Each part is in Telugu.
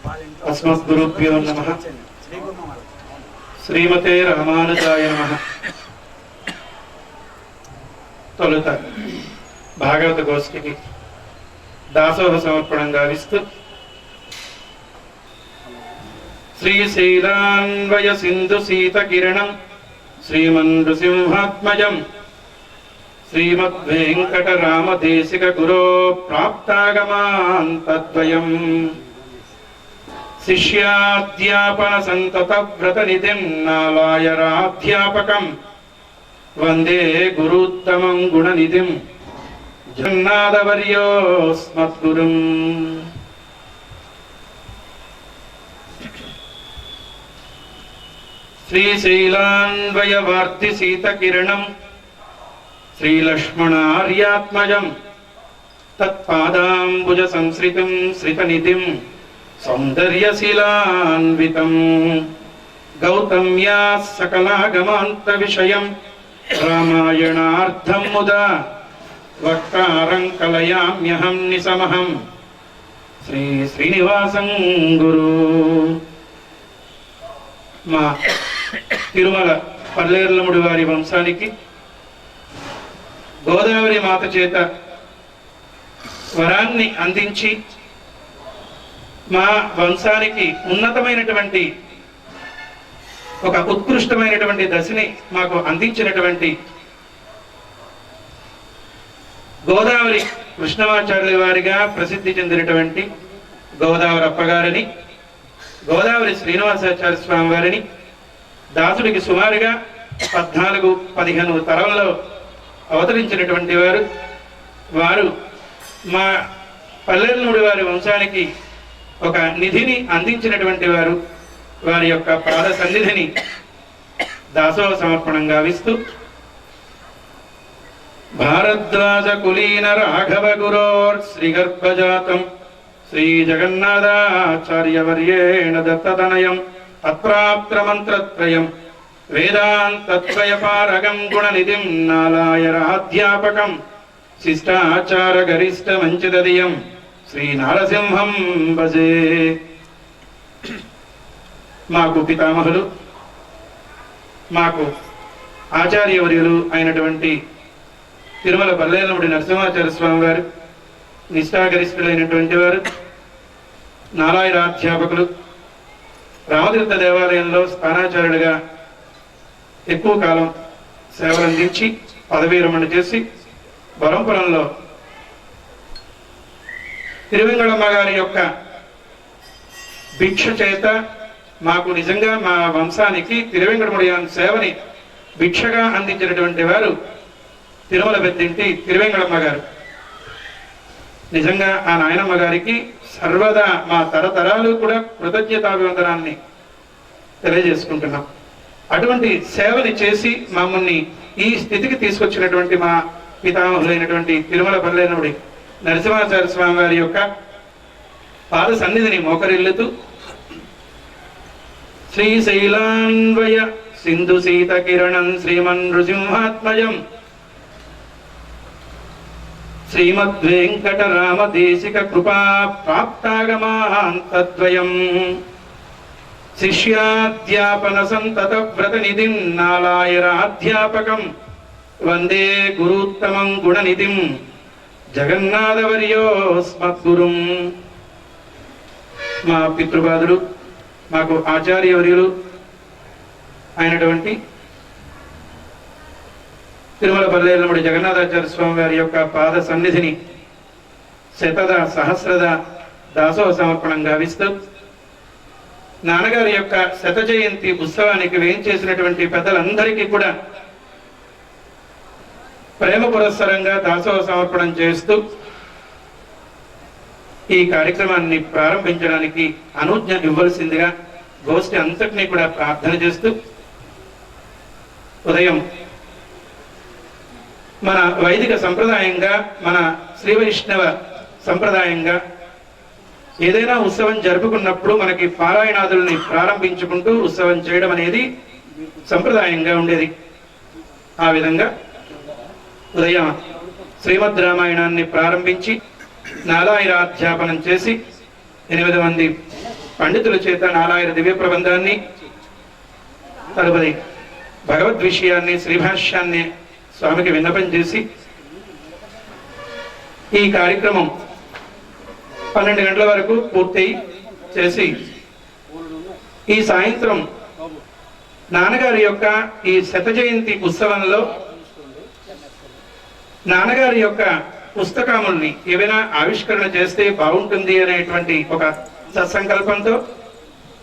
अस्मद्गुरुभ्यो नमः। श्रीमते रामानुजाय नमः। తొలుత భాగవత గోష్ఠికి దాసోహ సమర్పణంగా ఇస్తూ శ్రీశైలాన్వయ సింధు సీత కిరణం శ్రీమన్ నృసింహాత్మజం శ్రీమద్వేంకటరామదేశిక గురో ప్రాప్తాగమాంతద్వయం శిష్యాధ్యాపన సంతత వ్రత నిధిం నాలాయరాధ్యాపకం వందే గురుత్తమం గుణనిధిం జగన్నాథవర్యోస్మద్గురుం. శ్రీశైలాన్వయవార్తి సీతకిరణం శ్రీలక్ష్మణార్యాత్మజం తత్పాదాంబుజ సంశ్రితం శ్రితనిధిం సౌందర్యశీలాన్వితం గౌతమ్యా సకలాగమాంత విషయం రామాయణార్థం ముదా వక్తారం కలయామ్యహం నిసమహం శ్రీ శ్రీనివాసం గురు. మా తిరుమల పల్లేర్లముడి వారి వంశానికి గోదావరి మాత చేత వరాన్ని అందించి మా వంశానికి ఉన్నతమైనటువంటి ఒక ఉత్కృష్టమైనటువంటి దశని మాకు అందించినటువంటి గోదావరి కృష్ణమాచార్యుల వారిగా ప్రసిద్ధి చెందినటువంటి గోదావరి అప్పగారిని, గోదావరి శ్రీనివాసాచార్య స్వామి వారిని దాసుడికి సుమారుగా 14-15 తరంలో అవతరించినటువంటి వారు మా పల్లెల్లుడి వారి వంశానికి ఒక నిధిని అందించినటువంటి వారు. వారి యొక్క పాద సన్నిధిని దాసోహ సమర్పణంగా విస్తూ భారద్వాజ కులీన రాఘవ గురోర్ శ్రీగర్భజాతం శ్రీ జగన్నాథాచార్యవర్యేణ దత్తతనయం అప్రాప్త మంత్రత్రయం వేదాంతత్రయపారగం గుణనిధిం నాలాయరాధ్యాపకం శిష్టాచార గరిష్ట మంచిదదియం శ్రీ నారసింహం భజే. మాకు పితామహులు, మాకు ఆచార్యవర్యులు అయినటువంటి తిరుమల పల్లేలముడి నరసింహాచార్య స్వామి వారు నిష్ఠాగరిష్ఠులైనటువంటి వారు, నారాయణాధ్యాపకులు, రామతీర్థ దేవాలయంలో స్థానాచార్యులుగా ఎక్కువ కాలం సేవలందించి పదవీ విరమణ చేసి బరంపురంలో తిరువెంగళమ్మ గారి యొక్క భిక్ష చేత మాకు నిజంగా మా వంశానికి తిరువెంకటముడి సేవని భిక్షగా అందించినటువంటి వారు తిరుమల పెద్దింటి తిరువెంగళమ్మ గారు. నిజంగా ఆ నాయనమ్మ గారికి సర్వదా మా తరతరాలు కూడా కృతజ్ఞతాభివందనాన్ని తెలియజేసుకుంటున్నాం. అటువంటి సేవని చేసి మమ్మల్ని ఈ స్థితికి తీసుకొచ్చినటువంటి మా పితామహులైనటువంటి తిరుమల పల్లేనముడి నరసింహాచార్య స్వామి వారి యొక్క పాద సన్నిధిని మోకరిల్లుతూ శ్రీశైలాన్వయ సింధు సీత కిరణం శ్రీమన్ నృసింహాత్మజం శ్రీమద్వేంకటరామదేశిక కృపా ప్రాప్తాగమాంతద్వయం శిష్యాధ్యాపన సంతత వ్రత నిధిం నాలాయరాధ్యాపకం వందే గురుత్తమం గుణనిధిం జగన్నాథవర్యోస్మద్గురుం. మా పితృపాదులు, మాకు ఆచార్యవర్యులు అయినటువంటి తిరుమల పల్లేలముడి జగన్నాథాచార్య స్వామి వారి యొక్క పాద సన్నిధిని శతద సహస్రద దాసోహ సమర్పణంగా విస్తూ నాన్నగారి యొక్క శత జయంతి ఉత్సవానికి వేయించేసినటువంటి పెద్దలందరికీ కూడా ప్రేమ పురస్సరంగా దాసోహ సమర్పణం చేస్తూ ఈ కార్యక్రమాన్ని ప్రారంభించడానికి అనుజ్ఞ ఇవ్వాల్సిందిగా గోష్ఠి అంతటినీ కూడా ప్రార్థన చేస్తూ ఉదయం మన వైదిక సంప్రదాయంగా, మన శ్రీ వైష్ణవ సంప్రదాయంగా ఏదైనా ఉత్సవం జరుపుకున్నప్పుడు మనకి పారాయణాదుల్ని ప్రారంభించుకుంటూ ఉత్సవం చేయడం అనేది సంప్రదాయంగా ఉండేది. ఆ విధంగా ఉదయం శ్రీమద్ రామాయణాన్ని ప్రారంభించి నారాయణాధ్యాపనం చేసి 8 మంది పండితుల చేత నాలాయిర దివ్య ప్రబంధాన్ని, తదుపరి భగవద్ విషయాన్ని, శ్రీభాష్యాన్ని స్వామికి విన్నపం చేసి ఈ కార్యక్రమం 12 గంటల వరకు పూర్తి చేసి ఈ సాయంత్రం నాన్నగారి యొక్క ఈ శత జయంతి ఉత్సవంలో నాన్నగారి యొక్క పుస్తకముల్ని ఏవైనా ఆవిష్కరణ చేస్తే బాగుంటుంది అనేటువంటి ఒక సత్సంకల్పంతో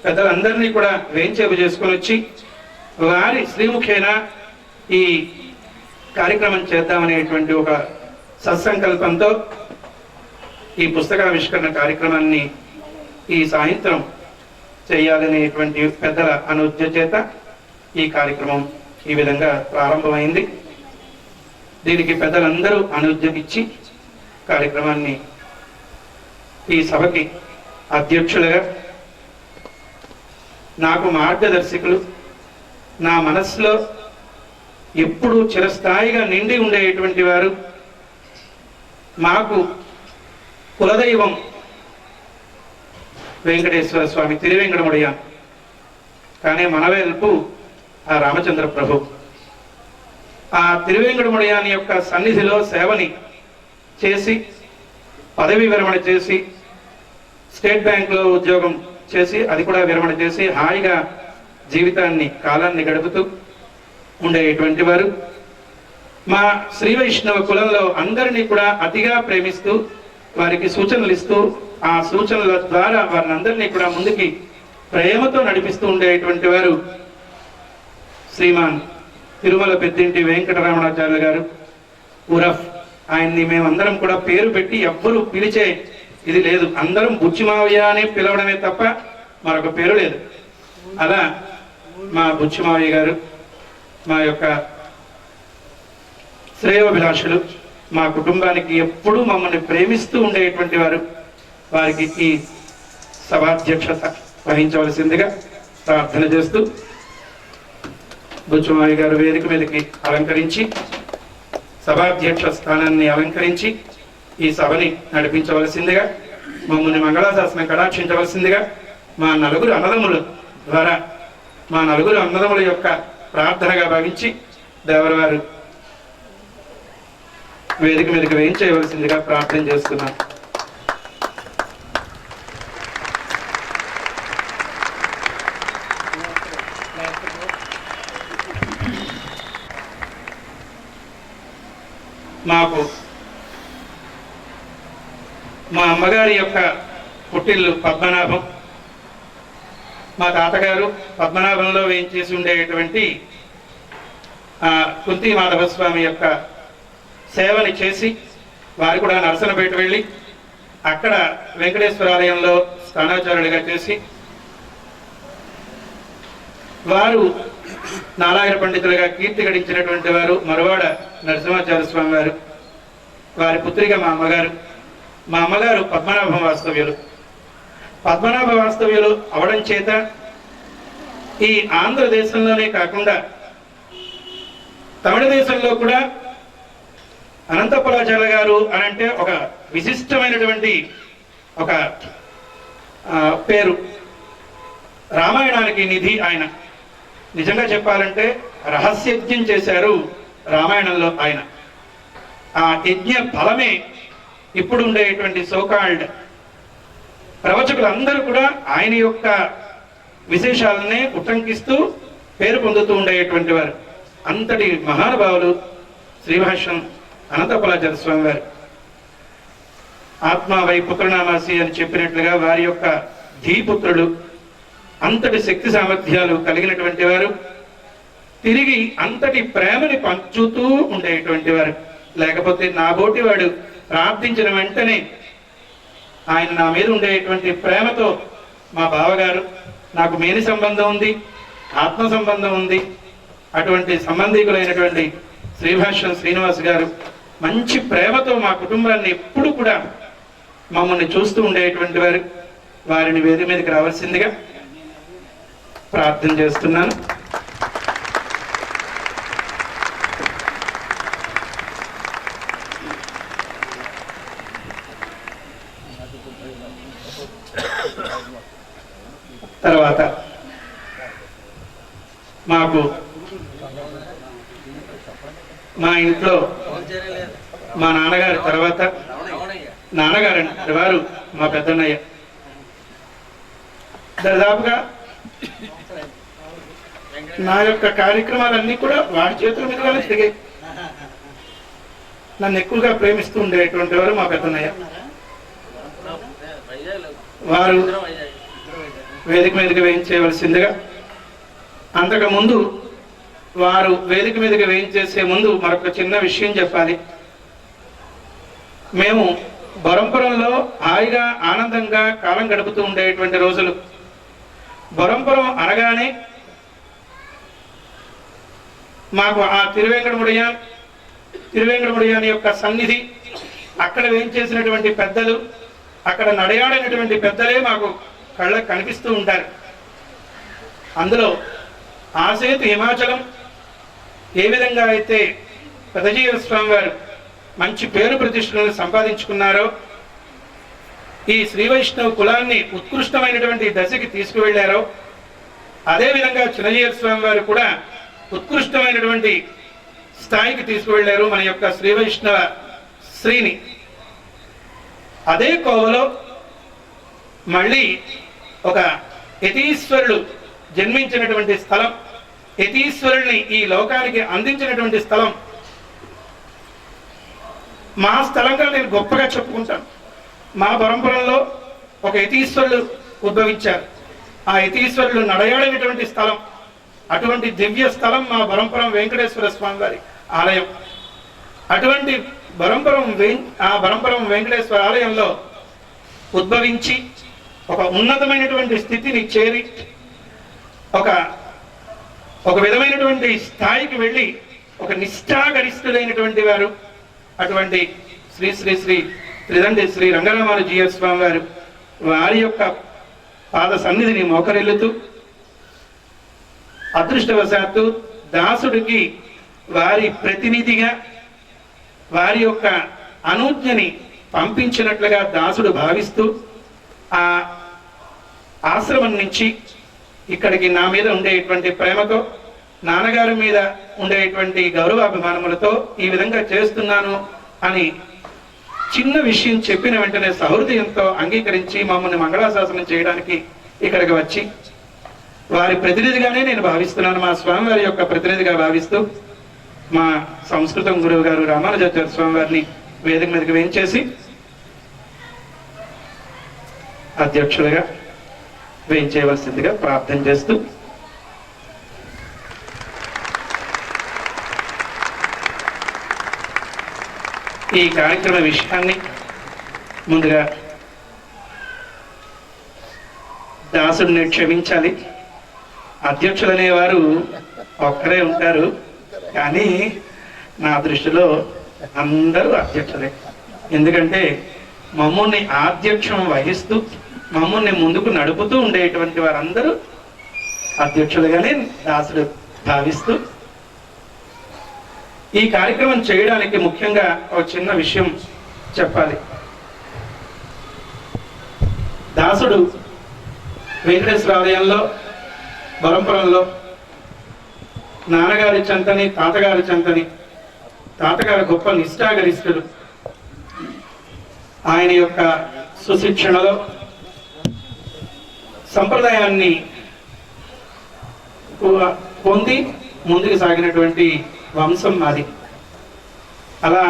పెద్దలందరినీ కూడా వేంచేపు చేసుకొని వచ్చి వారి శ్రీముఖేన ఈ కార్యక్రమం చేద్దామనేటువంటి ఒక సత్సంకల్పంతో ఈ పుస్తకావిష్కరణ కార్యక్రమాన్ని ఈ సాయంత్రం చేయాలనేటువంటి పెద్దల అనుజ్ఞ చేత ఈ కార్యక్రమం ఈ విధంగా ప్రారంభమైంది. దీనికి పెద్దలందరూ అనుజ్ఞించి కార్యక్రమాన్ని ఈ సభకి అధ్యక్షులుగా నాకు మార్గదర్శకులు, నా మనస్సులో ఎప్పుడూ చిరస్థాయిగా నిండి ఉండేటువంటి వారు, మాకు కులదైవం వెంకటేశ్వర స్వామి తిరువెంకటముడియా, కానీ మనవేల్పు ఆ రామచంద్ర ప్రభు. ఆ తిరువెంకటముడియాని యొక్క సన్నిధిలో సేవని చేసి పదవి విరమణ చేసి స్టేట్ బ్యాంక్లో ఉద్యోగం చేసి అది కూడా విరమణ చేసి హాయిగా జీవితాన్ని కాలాన్ని గడుపుతూ ఉండేటువంటి వారు. మా శ్రీ వైష్ణవ కులంలో అందరినీ కూడా అతిగా ప్రేమిస్తూ వారికి సూచనలు ఇస్తూ ఆ సూచనల ద్వారా వారిని అందరినీ కూడా ముందుకి ప్రేమతో నడిపిస్తూ ఉండేటువంటి వారు శ్రీమాన్ తిరుమల పెద్దింటి వెంకటరమణాచార్యులు గారు ఉరఫ్. ఆయన్ని మేమందరం కూడా పేరు పెట్టి ఎవ్వరూ పిలిచే ఇది లేదు, అందరం బుచ్చిమావయ్య అని పిలవడమే తప్ప మరొక పేరు లేదు. అలా మా బుచ్చిమావయ్య గారు మా యొక్క శ్రేయోభిలాషులు, మా కుటుంబానికి ఎప్పుడూ మమ్మల్ని ప్రేమిస్తూ ఉండేటువంటి వారు. వారికి ఈ సభాధ్యక్షత వహించవలసిందిగా ప్రార్థన చేస్తూ బుచ్చిమావయ్య గారు వేదిక మీదకి అలంకరించి సభాధ్యక్ష స్థానాన్ని అలంకరించి ఈ సభని నడిపించవలసిందిగా, మమ్మల్ని మంగళాశాసనం కటాక్షించవలసిందిగా మా నలుగురు అన్నదమ్ముల ద్వారా మా నలుగురు అన్నదమ్ముల యొక్క ప్రార్థనగా భావించి దేవరవారు వేదిక మీదకి వేయించేయవలసిందిగా ప్రార్థన చేస్తున్నాం. మాకు మా అమ్మగారి యొక్క పుట్టిల్లు పద్మనాభం, మా తాతగారు పద్మనాభంలో వేయించేసి ఉండేటువంటి కుంతి మాధవస్వామి యొక్క సేవని చేసి వారు కూడా నరసనపేట వెళ్ళి అక్కడ వెంకటేశ్వర ఆలయంలో స్థానాచార్యుడిగా చేసి వారు నాలాయర పండితులుగా కీర్తి గడించినటువంటి వారు మరువాడ నరసింహాచార్య స్వామి వారు. వారి పుత్రిక మా అమ్మగారు. మా అమ్మగారు పద్మనాభ వాస్తవ్యులు. పద్మనాభ వాస్తవ్యులు అవడం చేత ఈ ఆంధ్రదేశంలోనే కాకుండా తమిళ దేశంలో కూడా అనంతపురాచార్య గారు అనంటే ఒక విశిష్టమైనటువంటి ఒక పేరు. రామాయణానికి నిధి ఆయన. నిజంగా చెప్పాలంటే రహస్యజ్ఞం చేశారు రామాయణంలో ఆయన. ఆ యజ్ఞ ఫలమే ఇప్పుడు ఉండేటువంటి సోకాల్డ్ ప్రవచకులందరూ కూడా ఆయన యొక్క విశేషాలనే ఉటంకిస్తూ పేరు పొందుతూ ఉండేటువంటి వారు. అంతటి మహానుభావులు శ్రీభాష్యం అనంతపురాచార్య స్వామి వారు. ఆత్మ వై పుత్రనామాసి అని చెప్పినట్లుగా వారి యొక్క ధీపుత్రుడు, అంతటి శక్తి సామర్థ్యాలు కలిగినటువంటి వారు. తిరిగి అంతటి ప్రేమని పంచుతూ ఉండేటువంటి వారు. లేకపోతే నాబోటి వాడు ప్రార్థించిన వెంటనే ఆయన నా మీద ఉండేటువంటి ప్రేమతో మా బావగారు, నాకు మేని సంబంధం ఉంది, ఆత్మ సంబంధం ఉంది, అటువంటి సంబంధికులైనటువంటి శ్రీభాష్యం శ్రీనివాస్ గారు మంచి ప్రేమతో మా కుటుంబాన్ని ఎప్పుడు కూడా మమ్మల్ని చూస్తూ ఉండేటువంటి వారు. వారిని వేదిక మీదకి రావాల్సిందిగా ప్రార్థన చేస్తున్నాను. తర్వాత మాకు మా ఇంట్లో మా నాన్నగారి తర్వాత నాన్నగారు వారు మా పెద్దన్నయ్య. దాదాపుగా నా యొక్క కార్యక్రమాలన్నీ కూడా వారి చేతుల మీదుగానే తిరిగాయి. నన్ను ఎక్కువగా ప్రేమిస్తూ ఉండేటువంటి వారు మా పెద్దన్నయ్య. వారు వేదిక మీదకి వేయించేయవలసిందిగా, అంతకుముందు వారు వేదిక మీదకి వేయించేసే ముందు మరొక చిన్న విషయం చెప్పాలి. మేము బొరంపురంలో హాయిగా ఆనందంగా కాలం గడుపుతూ ఉండేటువంటి రోజులు. బొరంపురం అనగానే మాకు ఆ తిరువేంకటముడియాని యొక్క సన్నిధి, అక్కడ వేయించేసినటువంటి పెద్దలు, అక్కడ నడయాడినటువంటి పెద్దలే మాకు కళ్ళకు కనిపిస్తూ ఉంటారు. అందులో ఆసేతు హిమాచలం ఏ విధంగా అయితే పెదజీవ స్వామి వారు మంచి పేరు ప్రతిష్టలను సంపాదించుకున్నారో, ఈ శ్రీ వైష్ణవ కులాన్ని ఉత్కృష్టమైనటువంటి దశకి తీసుకువెళ్ళారో, అదేవిధంగా చిన్నజీవ స్వామి వారు కూడా ఉత్కృష్టమైనటువంటి స్థాయికి తీసుకువెళ్ళారు మన యొక్క శ్రీ వైష్ణవ శ్రీని. అదే కోవలో మళ్ళీ ఒక యతీశ్వరుడు జన్మించినటువంటి స్థలం, యతీశ్వరుల్ని ఈ లోకానికి అందించినటువంటి స్థలం. మా స్థలంగా నేను గొప్పగా చెప్పుకుంటాను. మా పరంపరలో ఒక యతీశ్వరులు ఉద్భవించారు. ఆ యతీశ్వరులు నడయాడినటువంటి స్థలం, అటువంటి దివ్య స్థలం మా బరంపురం వెంకటేశ్వర స్వామి వారి ఆలయం. అటువంటి ఆ బరంపురం వెంకటేశ్వర ఆలయంలో ఉద్భవించి ఒక ఉన్నతమైనటువంటి స్థితిని చేరి ఒక విధమైనటువంటి స్థాయికి వెళ్ళి ఒక నిష్ఠాగరిష్ఠులైనటువంటి వారు అటువంటి శ్రీ శ్రీ శ్రీ త్రిదండి శ్రీ రంగరామానుజీయ స్వామి వారు వారి యొక్క పాద సన్నిధిని మోకరిల్లుతూ, అదృష్టవశాత్తు దాసుడికి వారి ప్రతినిధిగా వారి యొక్క అనుజ్ఞని పంపించినట్లుగా దాసుడు భావిస్తూ ఆ ఆశ్రమం నుంచి ఇక్కడికి నా మీద ఉండేటువంటి ప్రేమతో, నాన్నగారి మీద ఉండేటువంటి గౌరవాభిమానములతో ఈ విధంగా చేస్తున్నాను అని చిన్న విషయం చెప్పిన వెంటనే సహృదయంతో అంగీకరించి మమ్మల్ని మంగళాశాసనం చేయడానికి ఇక్కడికి వచ్చి వారి ప్రతినిధిగానే నేను భావిస్తున్నాను. మా స్వామివారి యొక్క ప్రతినిధిగా భావిస్తూ మా సంస్కృతం గురువు గారు రామానుజాచార్య స్వామి వారిని వేదిక మీదకి వేయించేసి అధ్యక్షులుగా వేయించేయవలసిందిగా ప్రార్థన చేస్తూ, ఈ కార్యక్రమ విషయాన్ని ముందుగా దాసుడిని క్షమించాలి. అధ్యక్షులు అనేవారు ఒక్కరే ఉంటారు, కానీ నా దృష్టిలో అందరూ అధ్యక్షులే. ఎందుకంటే మమ్మల్ని ఆధ్యక్షం వహిస్తూ మమ్మల్ని ముందుకు నడుపుతూ ఉండేటువంటి వారందరూ అధ్యక్షులుగానే దాసుడు భావిస్తూ, ఈ కార్యక్రమం చేయడానికి ముఖ్యంగా ఒక చిన్న విషయం చెప్పాలి. దాసుడు వెంకటేశ్వర ఆలయంలో బరంపురంలో నాన్నగారి చెంతని తాతగారి చెంతని, తాతగారు గొప్ప నిష్ఠాగరిష్ఠుడు. ఆయన యొక్క సుశిక్షణలో సంప్రదాయాన్ని పొంది ముందుకు సాగినటువంటి వంశం మాది. అలా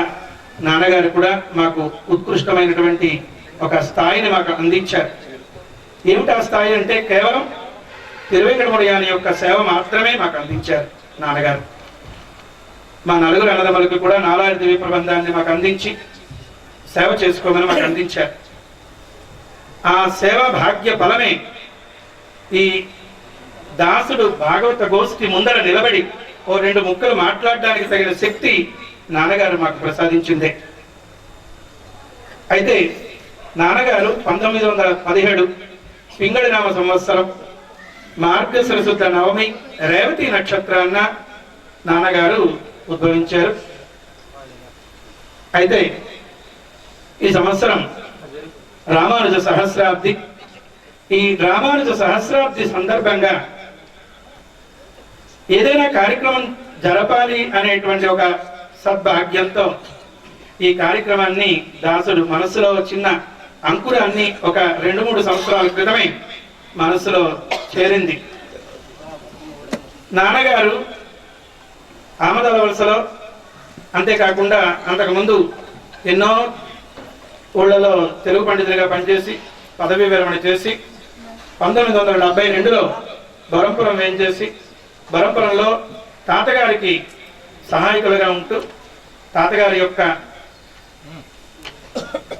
నాన్నగారు కూడా మాకు ఉత్కృష్టమైనటువంటి ఒక స్థాయిని మాకు అందించారు. ఏమిటి ఆ స్థాయి అంటే కేవలం తిరువేంకటముడియాని యొక్క సేవ మాత్రమే మాకు అందించారు నాన్నగారు. మా నలుగురు అన్నదమ్ములకు కూడా నాలారి దివ్య ప్రబంధాన్ని మాకు అందించి సేవ చేసుకోమని మాకు అందించారు. ఆ సేవ భాగ్య ఫలమే ఈ దాసుడు భాగవత గోష్ఠి ముందర నిలబడి ఓ రెండు ముక్కలు మాట్లాడడానికి తగిన శక్తి నాన్నగారు మాకు ప్రసాదించిందే. అయితే నాన్నగారు 1917 పింగళి నామ సంవత్సరం మార్గశిర శుద్ధ నవమి రేవతి నక్షత్రాన్న నాన్నగారు ఉద్భవించారు. అయితే ఈ సంవత్సరం రామానుజ సహస్రాబ్ది ఈ రామానుజ సహస్రాబ్ది సందర్భంగా ఏదైనా కార్యక్రమం జరపాలి అనేటువంటి ఒక సద్భాగ్యంతో ఈ కార్యక్రమాన్ని దాసుడు మనసులో చిన్న అంకురాన్ని ఒక 2-3 సంవత్సరాల క్రితమే మనసులో చేరింది. నాన్నగారు ఆమదాల వలసలో, అంతేకాకుండా అంతకుముందు ఎన్నో ఊళ్ళలో తెలుగు పండితులుగా పనిచేసి పదవీ విరమణ చేసి 1972లో బరంపురం వేయించేసి బరంపురంలో తాతగారికి సహాయకులుగా ఉంటూ తాతగారి యొక్క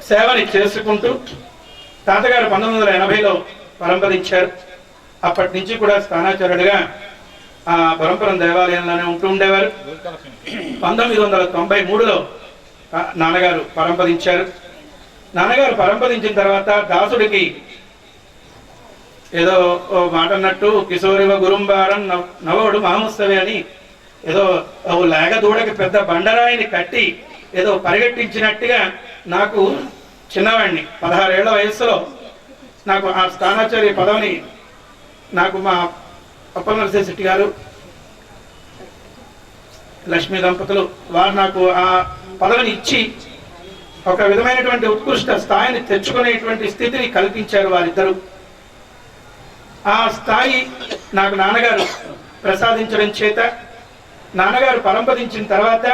సేవని చేసుకుంటూ తాతగారు 1980లో పరంపరించారు. అప్పటి నుంచి కూడా స్థానాచార్యుడిగా ఆ బరంపురం దేవాలయంలోనే ఉంటూ ఉండేవారు. 1993లో నాన్నగారు పరంపరించారు. నాన్నగారు పరంపరించిన తర్వాత దాసుడికి ఏదో మాట అన్నట్టు కిశోరివ గురుంబారం నవోడు మహోత్సవి అని ఏదో లేగ దూడకి పెద్ద బండరాయిని కట్టి ఏదో పరిగెట్టించినట్టుగా నాకు చిన్నవాడిని 16 ఏళ్ల వయస్సులో నాకు ఆ స్థానాచార్య పదవిని నాకు మా అప్పలనరసింహ శెట్టి గారు లక్ష్మీ దంపతులు వారు నాకు ఆ పదవిని ఇచ్చి ఒక విధమైనటువంటి ఉత్కృష్ట స్థాయిని తెచ్చుకునేటువంటి స్థితిని కల్పించారు వారిద్దరూ. ఆ స్థాయి నాకు నాన్నగారు ప్రసాదించడం చేత నాన్నగారు పరంపరించిన తర్వాత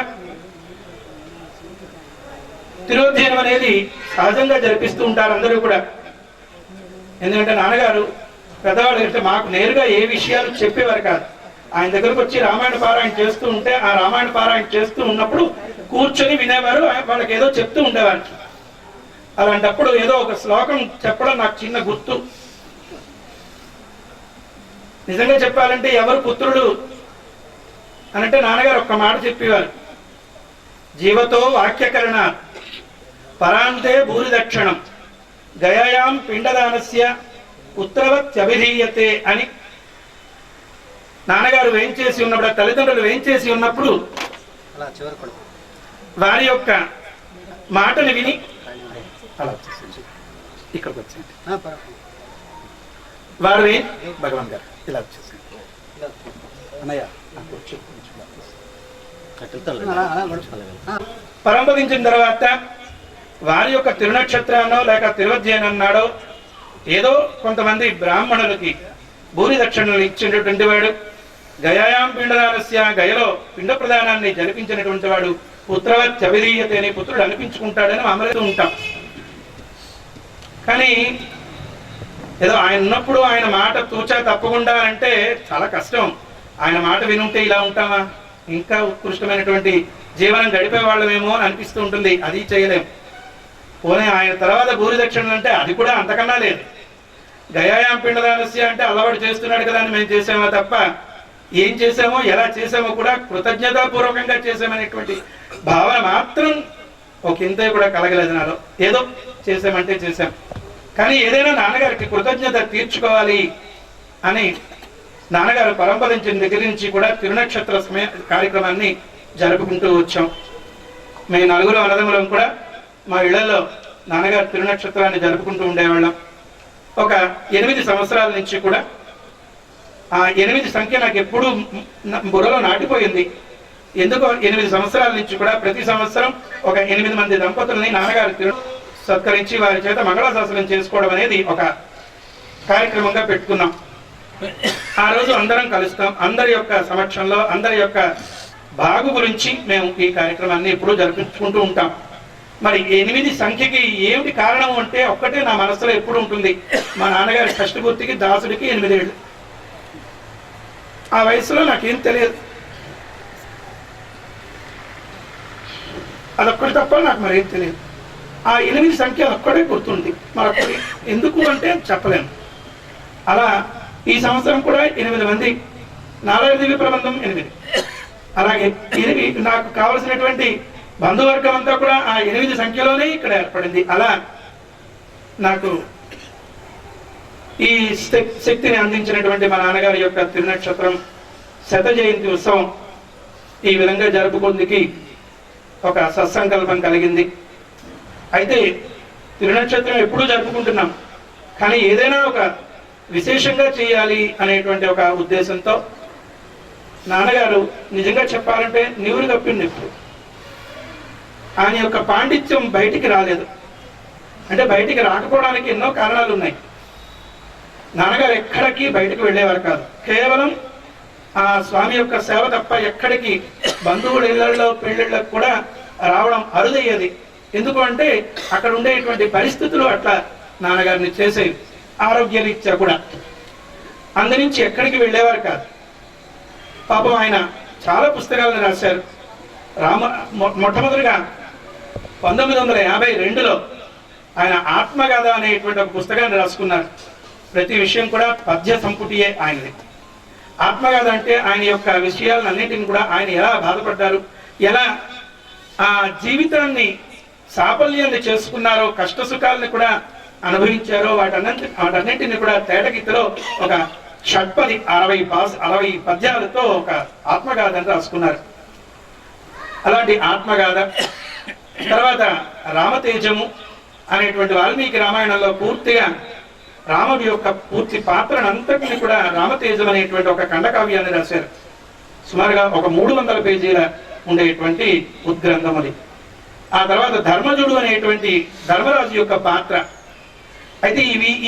తిరోధ్యయనం అనేది సహజంగా జరిపిస్తూ ఉంటారు అందరూ కూడా. ఎందుకంటే నాన్నగారు పెద్దవాళ్ళు అంటే మాకు నేరుగా ఏ విషయాలు చెప్పేవారు కాదు. ఆయన దగ్గరకు వచ్చి రామాయణ పారాయణ చేస్తూ ఉంటే ఆ రామాయణ పారాయణ చేస్తూ ఉన్నప్పుడు కూర్చొని వినేవారు, వాళ్ళకి ఏదో చెప్తూ ఉండేవారు. అలాంటప్పుడు ఏదో ఒక శ్లోకం చెప్పడం నాకు చిన్న గుర్తు. నిజంగా చెప్పాలంటే ఎవరు పుత్రుడు అనంటే నాన్నగారు ఒక్క మాట చెప్పేవారు, జీవతో వాక్యకరణ పరాంతే భూరి దక్షిణం గయాయాం పిండదానస్య పుత్రవత్యభిధీయతే అని. నాన్నగారు వేయించేసి ఉన్నప్పుడు, తల్లిదండ్రులు వేయించేసి ఉన్నప్పుడు వారి యొక్క మాటలు విని ఇక్కడికి వచ్చేయండి. వారు భగవాన్ గారు ఇలా వచ్చేసి పరంపరించిన తర్వాత వారి యొక్క తిరునక్షత్రాన్నో లేక తిరువధ్యయనన్నాడో ఏదో కొంతమంది బ్రాహ్మణులకి భూరి దక్షిణలు ఇచ్చినటువంటి వాడు. గయాయాం పిండదానస్య గయలో పిండ ప్రదానాన్ని జరిపించినటువంటి వాడు పుత్రవత్యభిధీయతే అని పుత్రుడు అనిపించుకుంటాడని అమలుతూ ఉంటాం. కానీ ఏదో ఆయన ఉన్నప్పుడు ఆయన మాట తూచా తప్పకుండా అంటే చాలా కష్టం. ఆయన మాట వినుంటే ఇలా ఉంటామా, ఇంకా ఉత్కృష్టమైనటువంటి జీవనం గడిపే వాళ్ళమేమో అని అనిపిస్తూ ఉంటుంది. అది చేయలేము. పోనీ ఆయన తర్వాత భూరి దక్షిణలు అంటే అది కూడా అంతకన్నా లేదు. గయాయాం పిండదానస్య అంటే అలవాటు చేస్తున్నాడు కదా అని మేము చేసామో తప్ప ఏం చేసామో ఎలా చేసామో కూడా కృతజ్ఞతాపూర్వకంగా చేసామనేటువంటి భావన మాత్రం ఒక ఇంత కూడా కలగలేదు నాలో. ఏదో చేసామంటే చేసాం. కానీ ఏదైనా నాన్నగారికి కృతజ్ఞత తీర్చుకోవాలి అని నాన్నగారు పరంపరించిన దగ్గర నుంచి కూడా తిరునక్షత్ర సమయ కార్యక్రమాన్ని జరుపుకుంటూ వచ్చాం. మేము 4 అన్నదమ్ములం కూడా మా ఇళ్లలో నాన్నగారు తిరునక్షత్రాన్ని జరుపుకుంటూ ఉండేవాళ్ళం. ఒక 8 సంవత్సరాల నుంచి కూడా ఆ 8 సంఖ్య నాకు ఎప్పుడూ బుర్రలో నాటిపోయింది. ఎందుకో 8 సంవత్సరాల నుంచి కూడా ప్రతి సంవత్సరం ఒక 8 మంది దంపతుల్ని నాన్నగారు సత్కరించి వారి చేత మంగళాశాసనం చేసుకోవడం అనేది ఒక కార్యక్రమంగా పెట్టుకున్నాం. ఆ రోజు అందరం కలుస్తాం. అందరి యొక్క సమక్షంలో అందరి యొక్క బాగు గురించి మేము ఈ కార్యక్రమాన్ని ఎప్పుడూ జరిపించుకుంటూ ఉంటాం. మరి 8 సంఖ్యకి ఏమిటి కారణం అంటే ఒక్కటే నా మనసులో ఎప్పుడు ఉంటుంది. మా నాన్నగారి షష్ఠపూర్తికి దాసుడికి 8 ఏళ్ళు. ఆ వయసులో నాకేం తెలియదు. అదొక్కటి తప్ప నాకు మరేం తెలియదు. ఆ 8 సంఖ్య ఒక్కడే గుర్తుంది. మరొక్కటి ఎందుకు అంటే చెప్పలేను. అలా ఈ సంవత్సరం కూడా 8 మంది, నారాయణ దివ్య ప్రబంధం 8. అలాగే నాకు కావలసినటువంటి బంధువర్గం అంతా కూడా ఆ 8 సంఖ్యలోనే ఇక్కడ ఏర్పడింది. అలా నాకు ఈ శక్తిని అందించినటువంటి మా నాన్నగారి యొక్క తిరునక్షత్రం శత జయంతి ఉత్సవం ఈ విధంగా జరుపుకుందికి ఒక సత్సంకల్పం కలిగింది. అయితే తిరునక్షత్రం ఎప్పుడూ జరుపుకుంటున్నాం. కానీ ఏదైనా ఒక విశేషంగా చేయాలి అనేటువంటి ఒక ఉద్దేశంతో నాన్నగారు నిజంగా చెప్పాలంటే నీవురు కప్పింది ఇప్పుడు ఆయన యొక్క పాండిత్యం బయటికి రాలేదు. అంటే బయటికి రాకపోవడానికి ఎన్నో కారణాలు ఉన్నాయి. నాన్నగారు ఎక్కడికి బయటకు వెళ్ళేవారు కాదు. కేవలం ఆ స్వామి యొక్క సేవ తప్ప ఎక్కడికి బంధువుల ఇళ్లలో పెళ్లిళ్ళకు కూడా రావడం అరుదయ్యేది. ఎందుకు అంటే అక్కడ ఉండేటువంటి పరిస్థితులు అట్లా నాన్నగారిని చేసేవి, ఆరోగ్యరీత్యా కూడా. అందునుంచి ఎక్కడికి వెళ్ళేవారు కాదు. పాపం ఆయన చాలా పుస్తకాలను రాశారు. మొట్టమొదటిగా 1952లో ఆయన ఆత్మగాథ అనేటువంటి ఒక పుస్తకాన్ని రాసుకున్నారు. ప్రతి విషయం కూడా పద్య సంపుటియే ఆయనది. ఆత్మగాథ అంటే ఆయన యొక్క విషయాలన్నింటిని కూడా ఆయన ఎలా బాధపడ్డారు, ఎలా ఆ జీవితాన్ని సాఫల్యాన్ని చేసుకున్నారో, కష్ట సుఖాలను కూడా అనుభవించారో వాటన్నింటిని కూడా తేటగీతలో ఒక 60 పద్యాలతో ఒక ఆత్మగాథను రాసుకున్నారు. అలాంటి ఆత్మగాథ తర్వాత రామతేజము అనేటువంటి వాల్మీకి రామాయణంలో పూర్తిగా రాముడి యొక్క పూర్తి పాత్రనంతటిని కూడా రామతేజం అనేటువంటి ఒక ఖండకావ్యాన్ని రాశారు. సుమారుగా ఒక 300 పేజీల ఉండేటువంటి ఉద్గ్రంథం అది. ఆ తర్వాత ధర్మజుడు అనేటువంటి ధర్మరాజు యొక్క పాత్ర. అయితే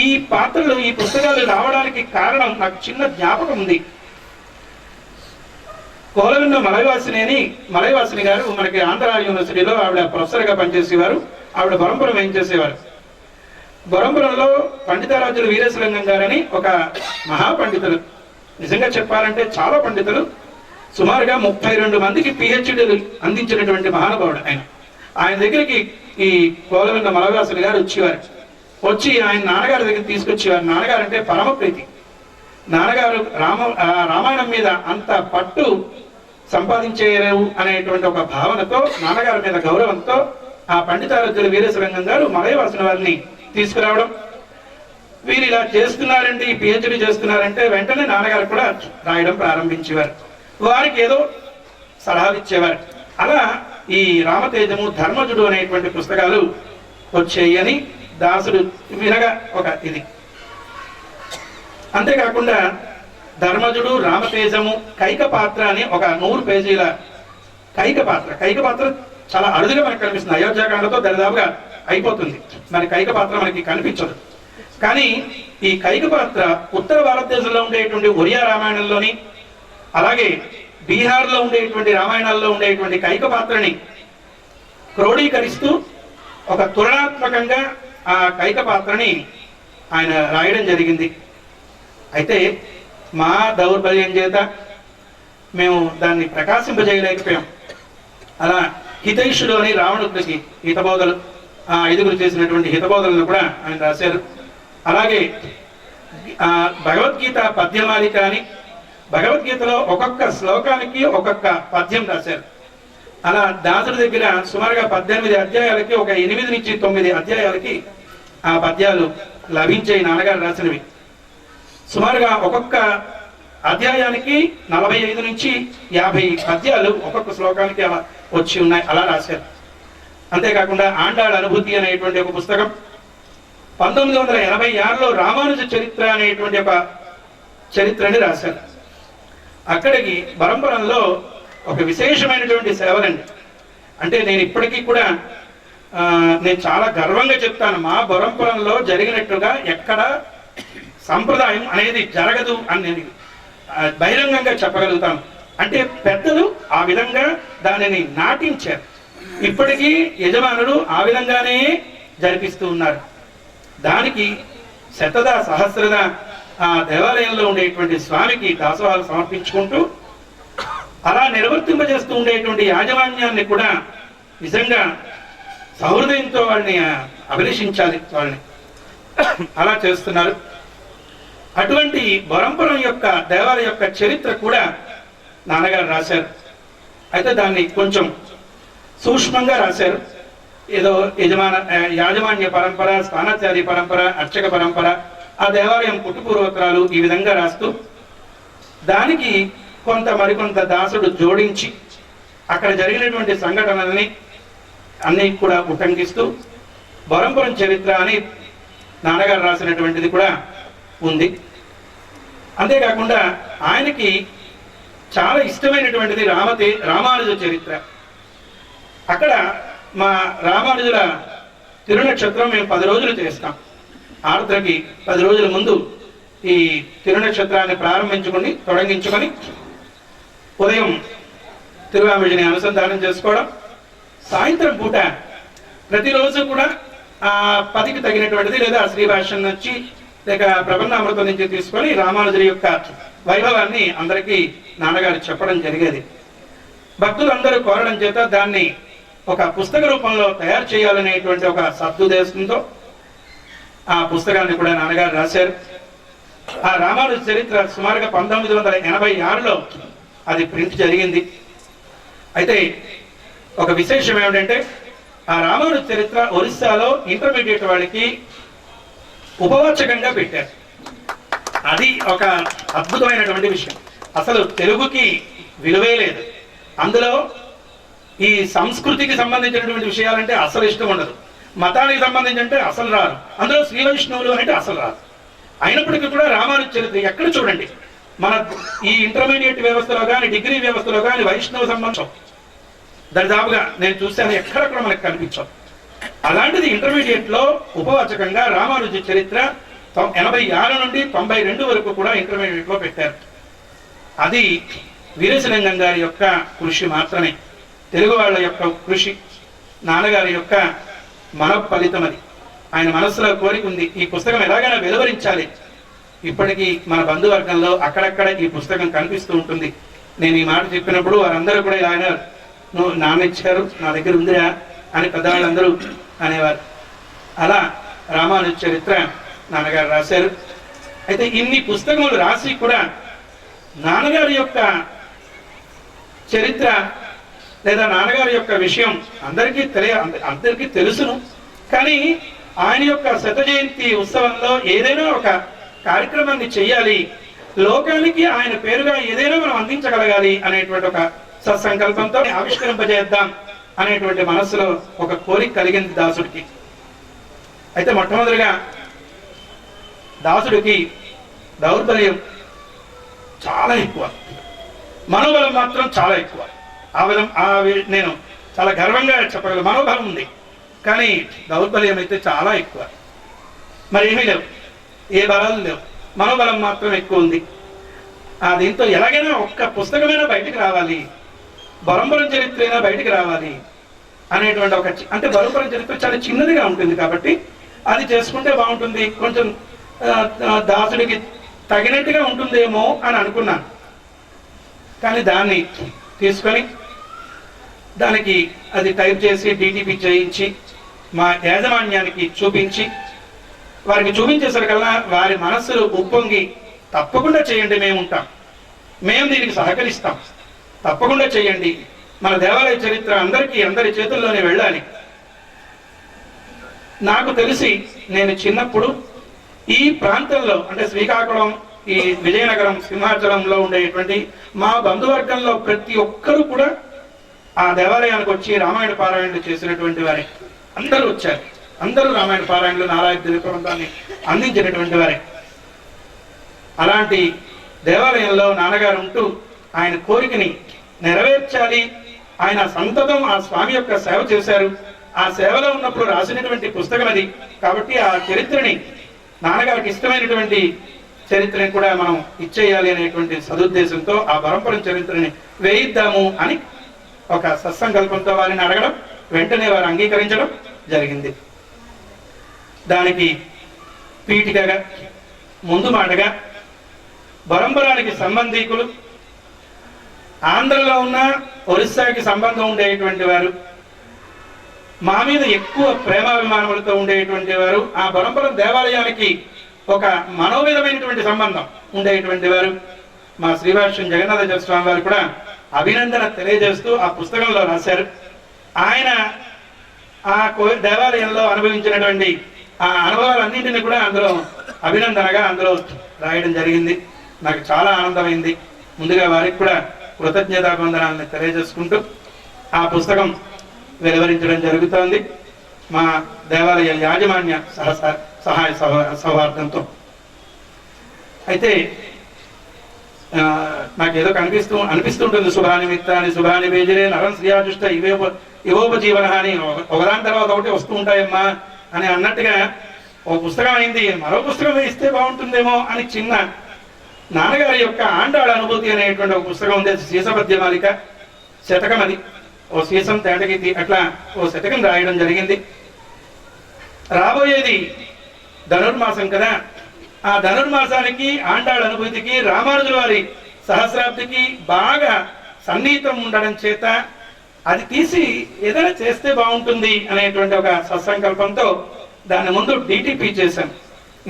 ఈ పాత్రలు, ఈ పుస్తకాలు రావడానికి కారణం నాకు చిన్న జ్ఞాపకం ఉంది. కోలవిన్న మలయవాసిని గారు మనకి ఆంధ్ర యూనివర్సిటీలో ఆవిడ ప్రొఫెసర్గా పనిచేసేవారు. ఆవిడ బొరంపురం ఏం చేసేవారు. బొరంపురంలో పండితారాజుల వీరేశలింగం గారని ఒక మహాపండితులు, నిజంగా చెప్పాలంటే చాలా పండితులు, సుమారుగా 32 మందికి పిహెచ్డీలు అందించినటువంటి మహానుభావుడు ఆయన. ఆయన దగ్గరికి ఈ కోలవిన్న మలయవాసులు గారు వచ్చి ఆయన నాన్నగారి దగ్గర తీసుకొచ్చేవారు. నాన్నగారు అంటే పరమ ప్రీతి. నాన్నగారు రామాయణం మీద అంత పట్టు సంపాదించేరు అనేటువంటి ఒక భావనతో, నాన్నగారి మీద గౌరవంతో ఆ పండితారాజుల వీరేశలింగం గారు మలయవాసుల వారిని తీసుకురావడం. వీరు ఇలా చేస్తున్నారంటే, పిహెచ్డీ చేస్తున్నారంటే వెంటనే నాన్నగారు కూడా రాయడం ప్రారంభించేవారు. వారికి ఏదో సలహాలు ఇచ్చేవారు. అలా ఈ రామతేజము, ధర్మజుడు అనేటువంటి పుస్తకాలు వచ్చాయి అని దాసుడు వినగా ఒక ఇది. అంతేకాకుండా ధర్మజుడు, రామతేజము, కైక పాత్ర అని ఒక 100 పేజీల కైక పాత్ర చాలా అరుదుగా మనకు కనిపిస్తుంది. అయోధ్యాకాండతో దరిదాపుగా అయిపోతుంది. మరి కైక పాత్ర మనకి కనిపించదు. కానీ ఈ కైక పాత్ర ఉత్తర భారతదేశంలో ఉండేటువంటి ఒరియా రామాయణంలోని, అలాగే బీహార్లో ఉండేటువంటి రామాయణాల్లో ఉండేటువంటి కైక పాత్రని క్రోడీకరిస్తూ ఒక తులనాత్మకంగా ఆ కైక పాత్రని ఆయన రాయడం జరిగింది. అయితే మా దౌర్బల్యం చేత మేము దాన్ని ప్రకాశింపజేయలేకపోయాం. అలా హితైషుడు అని రావణుడికి హితబోధలు, 5 చేసినటువంటి హితబోధలను కూడా ఆయన రాశారు. అలాగే భగవద్గీత పద్యమాలిక అని, భగవద్గీతలో ఒక్కొక్క శ్లోకానికి ఒక్కొక్క పద్యం రాశారు. అలా దాసుడి దగ్గర సుమారుగా 18 అధ్యాయాలకి ఒక 8 నుంచి 9 అధ్యాయాలకి ఆ పద్యాలు లభించే నాన్నగారు రాసినవి. సుమారుగా ఒక్కొక్క అధ్యాయానికి 45 నుంచి 50 పద్యాలు ఒక్కొక్క శ్లోకానికి అలా వచ్చి ఉన్నాయి. అలా రాశారు. అంతేకాకుండా ఆండాళ్ అనుభూతి అనేటువంటి ఒక పుస్తకం 1986లో రామానుజ చరిత్ర అనేటువంటి ఒక చరిత్రని రాశారు. అక్కడికి బరంపురంలో ఒక విశేషమైనటువంటి సేవలండి. అంటే నేను ఇప్పటికీ కూడా నేను చాలా గర్వంగా చెప్తాను, మా బరంపురంలో జరిగినట్టుగా ఎక్కడ సంప్రదాయం అనేది జరగదు అని నేను బహిరంగంగా చెప్పగలుగుతాను. అంటే పెద్దలు ఆ విధంగా దానిని నాటించారు. ఇప్పటికీ యజమానులు ఆ విధంగానే జరిపిస్తూ ఉన్నారు. దానికి శతద సహస్రద ఆ దేవాలయంలో ఉండేటువంటి స్వామికి దాసోహాలు సమర్పించుకుంటూ అలా నిర్వర్తింపజేస్తూ ఉండేటువంటి యాజమాన్యాన్ని కూడా నిజంగా సహృదయంతో వాళ్ళని అభిలషించాలి. వాళ్ళని అలా చేస్తున్నారు. అటువంటి బరంపురం యొక్క దేవాలయం యొక్క చరిత్ర కూడా నాన్నగారు రాశారు. అయితే దాన్ని కొంచెం సూక్ష్మంగా రాశారు. ఏదో యాజమాన్య పరంపర, స్థానాచార్య పరంపర, అర్చక పరంపర, ఆ దేవాలయం పుట్టుపూర్వోత్తరాలు ఈ విధంగా రాస్తూ దానికి మరికొంత దాసుడు జోడించి అక్కడ జరిగినటువంటి సంఘటనల్ని అన్ని కూడా ఉటంకిస్తూ బరంపురం చరిత్ర అని నాన్నగారు రాసినటువంటిది కూడా ఉంది. అంతేకాకుండా ఆయనకి చాలా ఇష్టమైనటువంటిది రామానుజ చరిత్ర. అక్కడ మా రామానుజుల తిరునక్షత్రం మేము 10 రోజులు చేస్తాం. ఆర్ద్రకి 10 రోజుల ముందు ఈ తిరునక్షత్రాన్ని ప్రారంభించుకొని తొలగించుకొని ఉదయం తిరువామిడిని అనుసంధానం చేసుకోవడం, సాయంత్రం పూట ప్రతిరోజు కూడా ఆ 10కి తగినటువంటిది లేదా శ్రీభాష్యం నుంచి లేక ప్రబంధామృతం నుంచి తీసుకొని రామానుజుల యొక్క వైభవాన్ని అందరికీ నాన్నగారు చెప్పడం జరిగేది. భక్తులందరూ కోరడం చేత దాన్ని ఒక పుస్తక రూపంలో తయారు చేయాలనేటువంటి ఒక సదుద్దేశంతో ఆ పుస్తకాన్ని కూడా నాన్నగారు రాశారు. ఆ రామానుజ చరిత్ర సుమారుగా 1986లో అది ప్రింట్ జరిగింది. అయితే ఒక విశేషం ఏమిటంటే ఆ రామానుజ చరిత్ర ఒరిస్సాలో ఇంటర్మీడియట్ వాళ్ళకి ఉపవాచకంగా పెట్టారు. అది ఒక అద్భుతమైనటువంటి విషయం. అసలు తెలుగుకి విలువే లేదు. అందులో ఈ సంస్కృతికి సంబంధించినటువంటి విషయాలంటే అసలు ఇష్టం ఉండదు, మతానికి సంబంధించి అంటే అసలు రాదు, అందులో శ్రీ వైష్ణవులు అంటే అసలు రాదు. అయినప్పటికీ కూడా రామానుజ చరిత్ర ఎక్కడ చూడండి, మన ఈ ఇంటర్మీడియట్ వ్యవస్థలో కానీ డిగ్రీ వ్యవస్థలో కానీ వైష్ణవ సంబంధం దరిదాపుగా నేను చూశాను, ఎక్కడక్కడ మనకు కనిపించవు. అలాంటిది ఇంటర్మీడియట్ లో ఉపవాచకంగా రామానుజ చరిత్ర 86 నుండి 92 వరకు కూడా ఇంటర్మీడియట్ లో పెట్టారు. అది వీరేశలింగం గారి యొక్క కృషి మాత్రమే, తెలుగు వాళ్ళ యొక్క కృషి, నాన్నగారి యొక్క మన ఫలితం. అది ఆయన మనస్సులో కోరిక ఉంది, ఈ పుస్తకం ఎలాగైనా వెలువరించాలి. ఇప్పటికీ మన బంధువర్గంలో అక్కడక్కడ ఈ పుస్తకం కనిపిస్తూ ఉంటుంది. నేను ఈ మాట చెప్పినప్పుడు వారందరూ కూడా ఆయన నువ్వు నాన్న ఇచ్చారు, నా దగ్గర ఉందిరా అని పెద్దవాళ్ళందరూ అనేవారు. అలా రామానుజ చరిత్ర నాన్నగారు రాశారు. అయితే ఇన్ని పుస్తకములు రాసి కూడా నాన్నగారి యొక్క చరిత్ర లేదా నాన్నగారి యొక్క విషయం అందరికీ తెలుసును. కానీ ఆయన యొక్క 100వ జయంతి ఉత్సవంలో ఏదైనా ఒక కార్యక్రమాన్ని చెయ్యాలి, లోకానికి ఆయన పేరుగా ఏదైనా మనం అందించగలగాలి అనేటువంటి ఒక సత్సంకల్పంతో ఆవిష్కరింపజేద్దాం అనేటువంటి మనస్సులో ఒక కోరిక కలిగింది దాసుడికి. అయితే మొట్టమొదటిగా దాసుడికి దౌర్బల్యం చాలా ఎక్కువ, మనోబలం మాత్రం చాలా ఎక్కువ. నేను చాలా గర్వంగా చెప్పగలను, మనోబలం ఉంది కానీ దౌర్బల్యం అయితే చాలా ఎక్కువ. మరి ఏమీ లేవు, ఏ బలాలు లేవు, మనోబలం మాత్రం ఎక్కువ ఉంది. దీంతో ఎలాగైనా ఒక్క పుస్తకమైనా బయటికి రావాలి, బరంపురం చరిత్ర అయినా బయటికి రావాలి అనేటువంటి ఒక అంటే బరంపురం చరిత్ర చాలా చిన్నదిగా ఉంటుంది కాబట్టి అది చేసుకుంటే బాగుంటుంది, కొంచెం దాసుడికి తగినట్టుగా ఉంటుందేమో అని అనుకున్నాను. కానీ దాన్ని తీసుకొని దానికి అది టైప్ చేసి DTP చేయించి మా యాజమాన్యానికి చూపించి వారికి చూపించేసరికల్లా వారి మనస్సులు ఉప్పొంగి తప్పకుండా చేయండి, మేము ఉంటాం, మేము దీనికి సహకరిస్తాం, తప్పకుండా చేయండి, మన దేవాలయ చరిత్ర అందరి చేతుల్లోనే వెళ్ళాలి. నాకు తెలిసి నేను చిన్నప్పుడు ఈ ప్రాంతంలో అంటే శ్రీకాకుళం, ఈ విజయనగరం, సింహాచలంలో ఉండేటువంటి మా బంధువర్గంలో ప్రతి ఒక్కరూ కూడా ఆ దేవాలయానికి వచ్చి రామాయణ పారాయణలు చేసినటువంటి వారే. అందరూ వచ్చారు, అందరూ రామాయణ పారాయణలు, నారాయణ దివ్యప్రబంధాన్ని అందించినటువంటి వారే. అలాంటి దేవాలయంలో నాన్నగారు ఉంటూ ఆయన కోరికని నెరవేర్చాలి, ఆయన సంతతం ఆ స్వామి యొక్క సేవ చేశారు. ఆ సేవలో ఉన్నప్పుడు రాసినటువంటి పుస్తకం అది. కాబట్టి ఆ చరిత్రని, నాన్నగారికి ఇష్టమైనటువంటి చరిత్రని కూడా మనం ఇచ్చేయాలి అనేటువంటి సదుద్దేశంతో ఆ పరంపర చరిత్రని వేయిద్దాము అని ఒక సత్సంకల్పంతో వారిని అడగడం, వెంటనే వారు అంగీకరించడం జరిగింది. దానికి పీఠికగా ముందు మాటగా బరంపురానికి సంబంధీకులు, ఆంధ్రలో ఉన్న ఒరిస్సాకి సంబంధం ఉండేటువంటి వారు, మా మీద ఎక్కువ ప్రేమాభిమానములతో ఉండేటువంటి వారు, ఆ బరంపురం దేవాలయానికి ఒక మనోవిధమైనటువంటి సంబంధం ఉండేటువంటి వారు మా శ్రీభాష్యం జగన్నాథాచార్య స్వామి వారు కూడా అభినందన తెలియజేస్తూ ఆ పుస్తకంలో రాశారు. ఆయన ఆ దేవాలయంలో అనుభవించినటువంటి ఆ అనుభవాలన్నింటినీ కూడా అందులో అభినందనగా అందులో రాయడం జరిగింది. నాకు చాలా ఆనందమైంది. ముందుగా వారికి కూడా కృతజ్ఞతాబంధనాలను తెలియజేసుకుంటూ ఆ పుస్తకం వెలువరించడం జరుగుతోంది మా దేవాలయ యాజమాన్య సహాయ సౌహార్దంతో. అయితే నాకేదో అనిపిస్తుంటుంది, శుభానిమిత్తాన్ని శుభాని బేజరే నరం శ్రీయాజుష్ట ఇవోపజీవన అని ఒకదాని తర్వాత ఒకటి వస్తూ ఉంటాయమ్మా అని అన్నట్టుగా ఒక పుస్తకం అయింది, మరో పుస్తకం వేస్తే బాగుంటుందేమో అని చిన్న నాన్నగారి యొక్క ఆండాళ్ళ అనుభూతి అనేటువంటి ఒక పుస్తకం ఉంది. సీసపద్యమాలిక శతకం, అది ఓ సీసం తేటకి అట్లా ఓ శతకం రాయడం జరిగింది. రాబోయేది ధనుర్మాసం కదా, ఆ ధనుర్మాసానికి ఆండాళ్ళ అనుభూతికి రామానుజుల వారి సహస్రాబ్దికి బాగా సన్నిహితం ఉండడం చేత అది తీసి ఏదైనా చేస్తే బాగుంటుంది అనేటువంటి ఒక సత్సంకల్పంతో దాని ముందు డిటిపి చేశాను.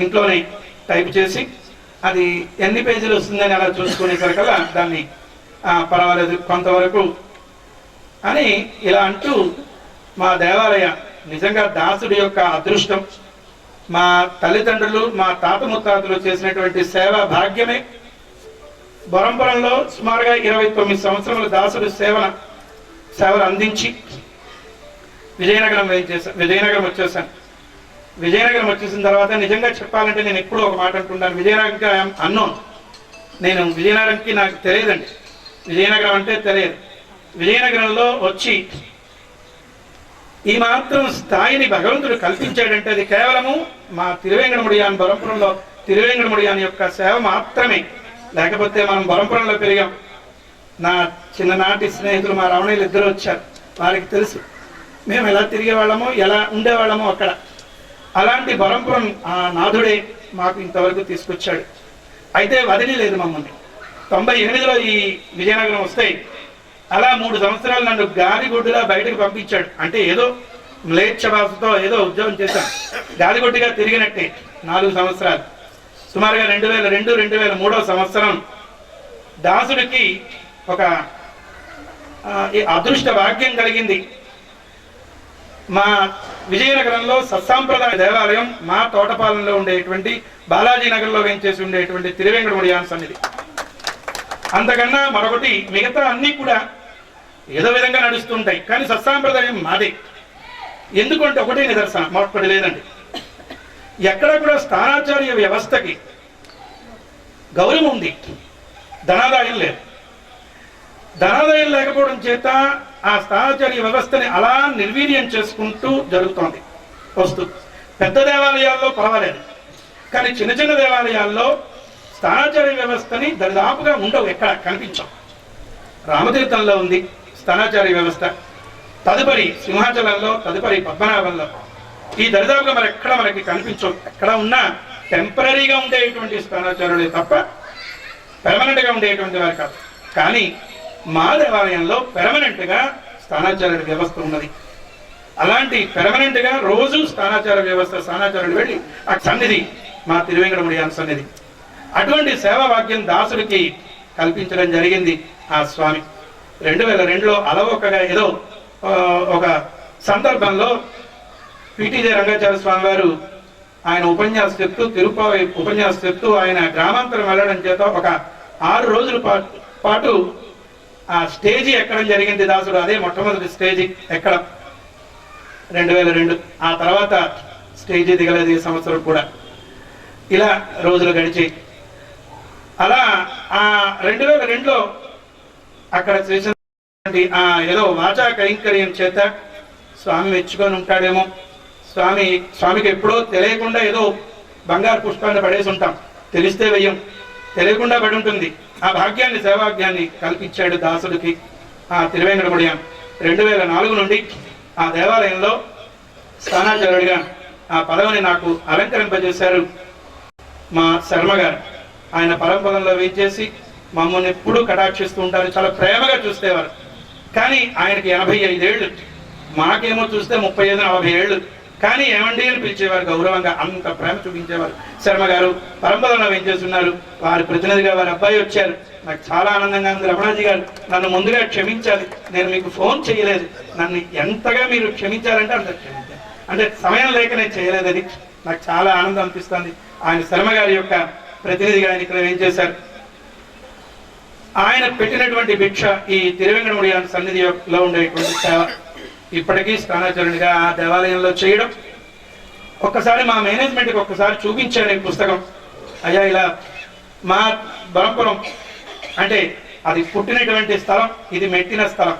ఇంట్లోనే టైప్ చేసి అది ఎన్ని పేజీలు వస్తుందని అలా చూసుకునేసరికల్లా దాన్ని పర్వాలేదు కొంతవరకు అని ఇలా అంటూ మా దేవాలయ నిజంగా దాసుడి యొక్క అదృష్టం, మా తల్లిదండ్రులు మా తాత ముత్తాతలు చేసినటువంటి సేవా భాగ్యమే. బొరంపురంలో సుమారుగా 29 సంవత్సరముల దాసుడు సేవలు అందించి విజయనగరం వచ్చేసాను. విజయనగరం వచ్చేసిన తర్వాత నిజంగా చెప్పాలంటే నేను ఎప్పుడూ ఒక మాట అంటుంటాను, విజయనగరం అన్నోన్. నేను విజయనగరంకి నాకు తెలియదండి, విజయనగరం అంటే తెలియదు. విజయనగరంలో వచ్చి ఈ మాత్రం స్థాయిని భగవంతుడు కల్పించాడంటే అది కేవలము మా తిరువేంకటముడియాన్ బొరంపురంలో తిరువేంకటముడియాన్ యొక్క సేవ మాత్రమే. లేకపోతే మనం బొరంపురంలో పెరిగాం. నా చిన్ననాటి స్నేహితులు మా రమణీయులు ఇద్దరు వచ్చారు, వారికి తెలుసు మేము ఎలా తిరిగేవాళ్ళమో ఎలా ఉండేవాళ్ళమో అక్కడ. అలాంటి బొరంపురం ఆ నాథుడే మాకు ఇంతవరకు తీసుకొచ్చాడు. అయితే వదిలి లేదు మమ్మల్ని. 98లో ఈ విజయనగరం వస్తే అలా 3 సంవత్సరాలు నన్ను గాలిగొడ్డులా బయటకు పంపించాడు. అంటే ఏదో మ్లేచ్ఛభాషతో ఏదో ఉద్యోగం చేశాను, గాలిగొడ్డిగా తిరిగినట్టే 4 సంవత్సరాలు. సుమారుగా 2002-2003 సంవత్సరం దాసుడికి ఒక అదృష్ట భాగ్యం కలిగింది. మా విజయనగరంలో సత్సాంప్రదాయ దేవాలయం మా తోటపాలెంలో ఉండేటువంటి బాలాజీ నగర్లో వేంచేసి ఉండేటువంటి తిరువేంకటముడియాన్ సన్నిధి. అంతకన్నా మరొకటి మిగతా అన్నీ కూడా ఏదో విధంగా నడుస్తుంటాయి, కానీ సత్సాంప్రదాయం మాదే. ఎందుకంటే ఒకటే నిదర్శనం, మరొకటి లేదండి. ఎక్కడ కూడా స్థానాచార్య వ్యవస్థకి గౌరవం ఉంది, ధనాదాయం లేదు. ధనాదాయం లేకపోవడం చేత ఆ స్థానాచార్య వ్యవస్థని అలా నిర్వీర్యం చేసుకుంటూ జరుగుతోంది వస్తూ. పెద్ద దేవాలయాల్లో పర్వాలేదు, కానీ చిన్న చిన్న దేవాలయాల్లో స్థానాచార్య వ్యవస్థని దరిదాపుగా ఉండవు, ఎక్కడ కనిపించవు. రామతీర్థంలో ఉంది స్థానాచార్య వ్యవస్థ, తదుపరి సింహాచలంలో, తదుపరి పద్మనాభంలో. ఈ దరిదాపుగా మరి ఎక్కడ మనకి కనిపించవు. ఎక్కడ ఉన్నా టెంపరీగా ఉండేటువంటి స్థానాచార్యులే తప్ప పెర్మనెంట్గా ఉండేటువంటి వారు కాదు. కానీ మా దేవాలయంలో పెర్మనెంట్గా స్థానాచార్యుల వ్యవస్థ ఉన్నది. అలాంటి పెర్మనెంట్గా రోజు స్థానాచార్యులు వెళ్ళి ఆ సన్నిధి మా తిరువేంకటముడియాన్ సన్నిధి. అటువంటి సేవా భాగ్యం దాసుడికి కల్పించడం జరిగింది ఆ స్వామి. 2002లో అలవొక్కగా ఏదో ఒక సందర్భంలో పిటిజే రంగాచార్య స్వామి వారు ఆయన ఉపన్యాసం చెప్తూ, తిరుపతి ఉపన్యాసం చెప్తూ ఆయన గ్రామాంతరం వెళ్ళడం చేత ఒక 6 రోజుల పాటు ఆ స్టేజీ ఎక్కడం జరిగింది దాసుడు. అదే మొట్టమొదటి స్టేజీ ఎక్కడం 2002. ఆ తర్వాత స్టేజీ దిగలేదు ఈ సంవత్సరం కూడా. ఇలా రోజులు గడిచాయి. అలా ఆ 2002లో అక్కడ చేసినటువంటి ఏదో వాచా కైంకర్యం చేత స్వామి మెచ్చుకొని ఉంటాడేమో. స్వామికి ఎప్పుడో తెలియకుండా ఏదో బంగారు పుష్పాన్ని పడేసి ఉంటాం, తెలిస్తే వెయ్యం, తెలియకుండా పడి ఉంటుంది. ఆ భాగ్యాన్ని, సేవాభాగ్యాన్ని కల్పించాడు దాసుడికి ఆ తిరువేంకటముడియాన్. 2004 నుండి ఆ దేవాలయంలో స్థానాచార్యుడిగా ఆ పదవిని నాకు అలంకరింపజేశారు మా శర్మ గారు. ఆయన పరంపదంలో వేయించేసి మమ్మల్ని ఎప్పుడూ కటాక్షిస్తూ ఉంటారు, చాలా ప్రేమగా చూస్తేవారు. కానీ ఆయనకి 85 ఏళ్ళు, మాకేమో చూస్తే 35-40 ఏళ్ళు. కానీ ఏమండి అని పిలిచేవారు గౌరవంగా, అంత ప్రేమ చూపించేవారు. శర్మ గారు పరంపదంలో వేయించేస్తున్నారు, వారి ప్రతినిధిగా వారి అబ్బాయి వచ్చారు. నాకు చాలా ఆనందంగా ఉంది. రమణాజీ గారు నన్ను ముందుగా క్షమించాలి, నేను మీకు ఫోన్ చేయలేదు, నన్ను ఎంతగా మీరు క్షమించాలంటే అంత క్షమించాలి. అంటే సమయం లేక నేను చేయలేదు, అది నాకు చాలా ఆనందం అనిపిస్తుంది. ఆయన శర్మ గారి యొక్క ప్రతినిధిగా ఆయన ఇక్కడ ఏం చేశారు. ఆయన పెట్టినటువంటి భిక్ష ఈ తిరువేంకటముడియాన్ సన్నిధిలో ఉండేటువంటి సేవ. ఇప్పటికీ స్థానాచార్యుడిగా ఆ దేవాలయంలో చేయడం. ఒక్కసారి మా మేనేజ్మెంట్కి ఒక్కసారి చూపించాను ఈ పుస్తకం. అయ్యా ఇలా మా బొరంపురం అంటే అది పుట్టినటువంటి స్థలం, ఇది మెట్టిన స్థలం.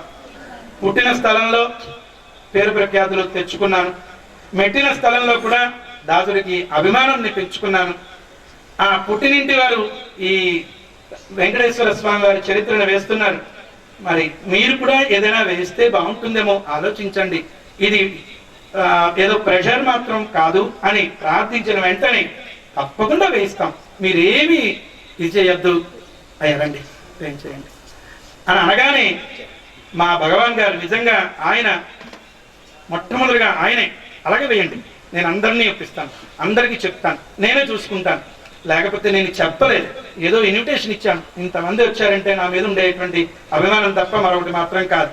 పుట్టిన స్థలంలో పేరు ప్రఖ్యాతులు తెచ్చుకున్నాను, మెట్టిన స్థలంలో కూడా దాసుడికి అభిమానాన్ని పెంచుకున్నాను. ఆ పుట్టినింటి వారు ఈ వెంకటేశ్వర స్వామి వారి చరిత్రను వేస్తున్నారు. మరి మీరు కూడా ఏదైనా వేస్తే బాగుంటుందేమో ఆలోచించండి. ఇది ఏదో ప్రెషర్ మాత్రం కాదు అని ప్రార్థించిన వెంటనే తప్పకుండా వేయిస్తాం, మీరేమి ఇది చేయొద్దు, అయ్యారండి ఏం చేయండి అని అనగానే మా భగవాన్ గారు నిజంగా ఆయన మొట్టమొదటిగా ఆయనే అలాగే వేయండి, నేను అందరినీ ఒప్పిస్తాను, అందరికీ చెప్తాను, నేనే చూసుకుంటాను, లేకపోతే నేను చెప్పలేదు, ఏదో ఇన్విటేషన్ ఇచ్చాను, ఇంతమంది వచ్చారంటే నా మీద ఉండేటువంటి అభిమానం తప్ప మరొకటి మాత్రం కాదు,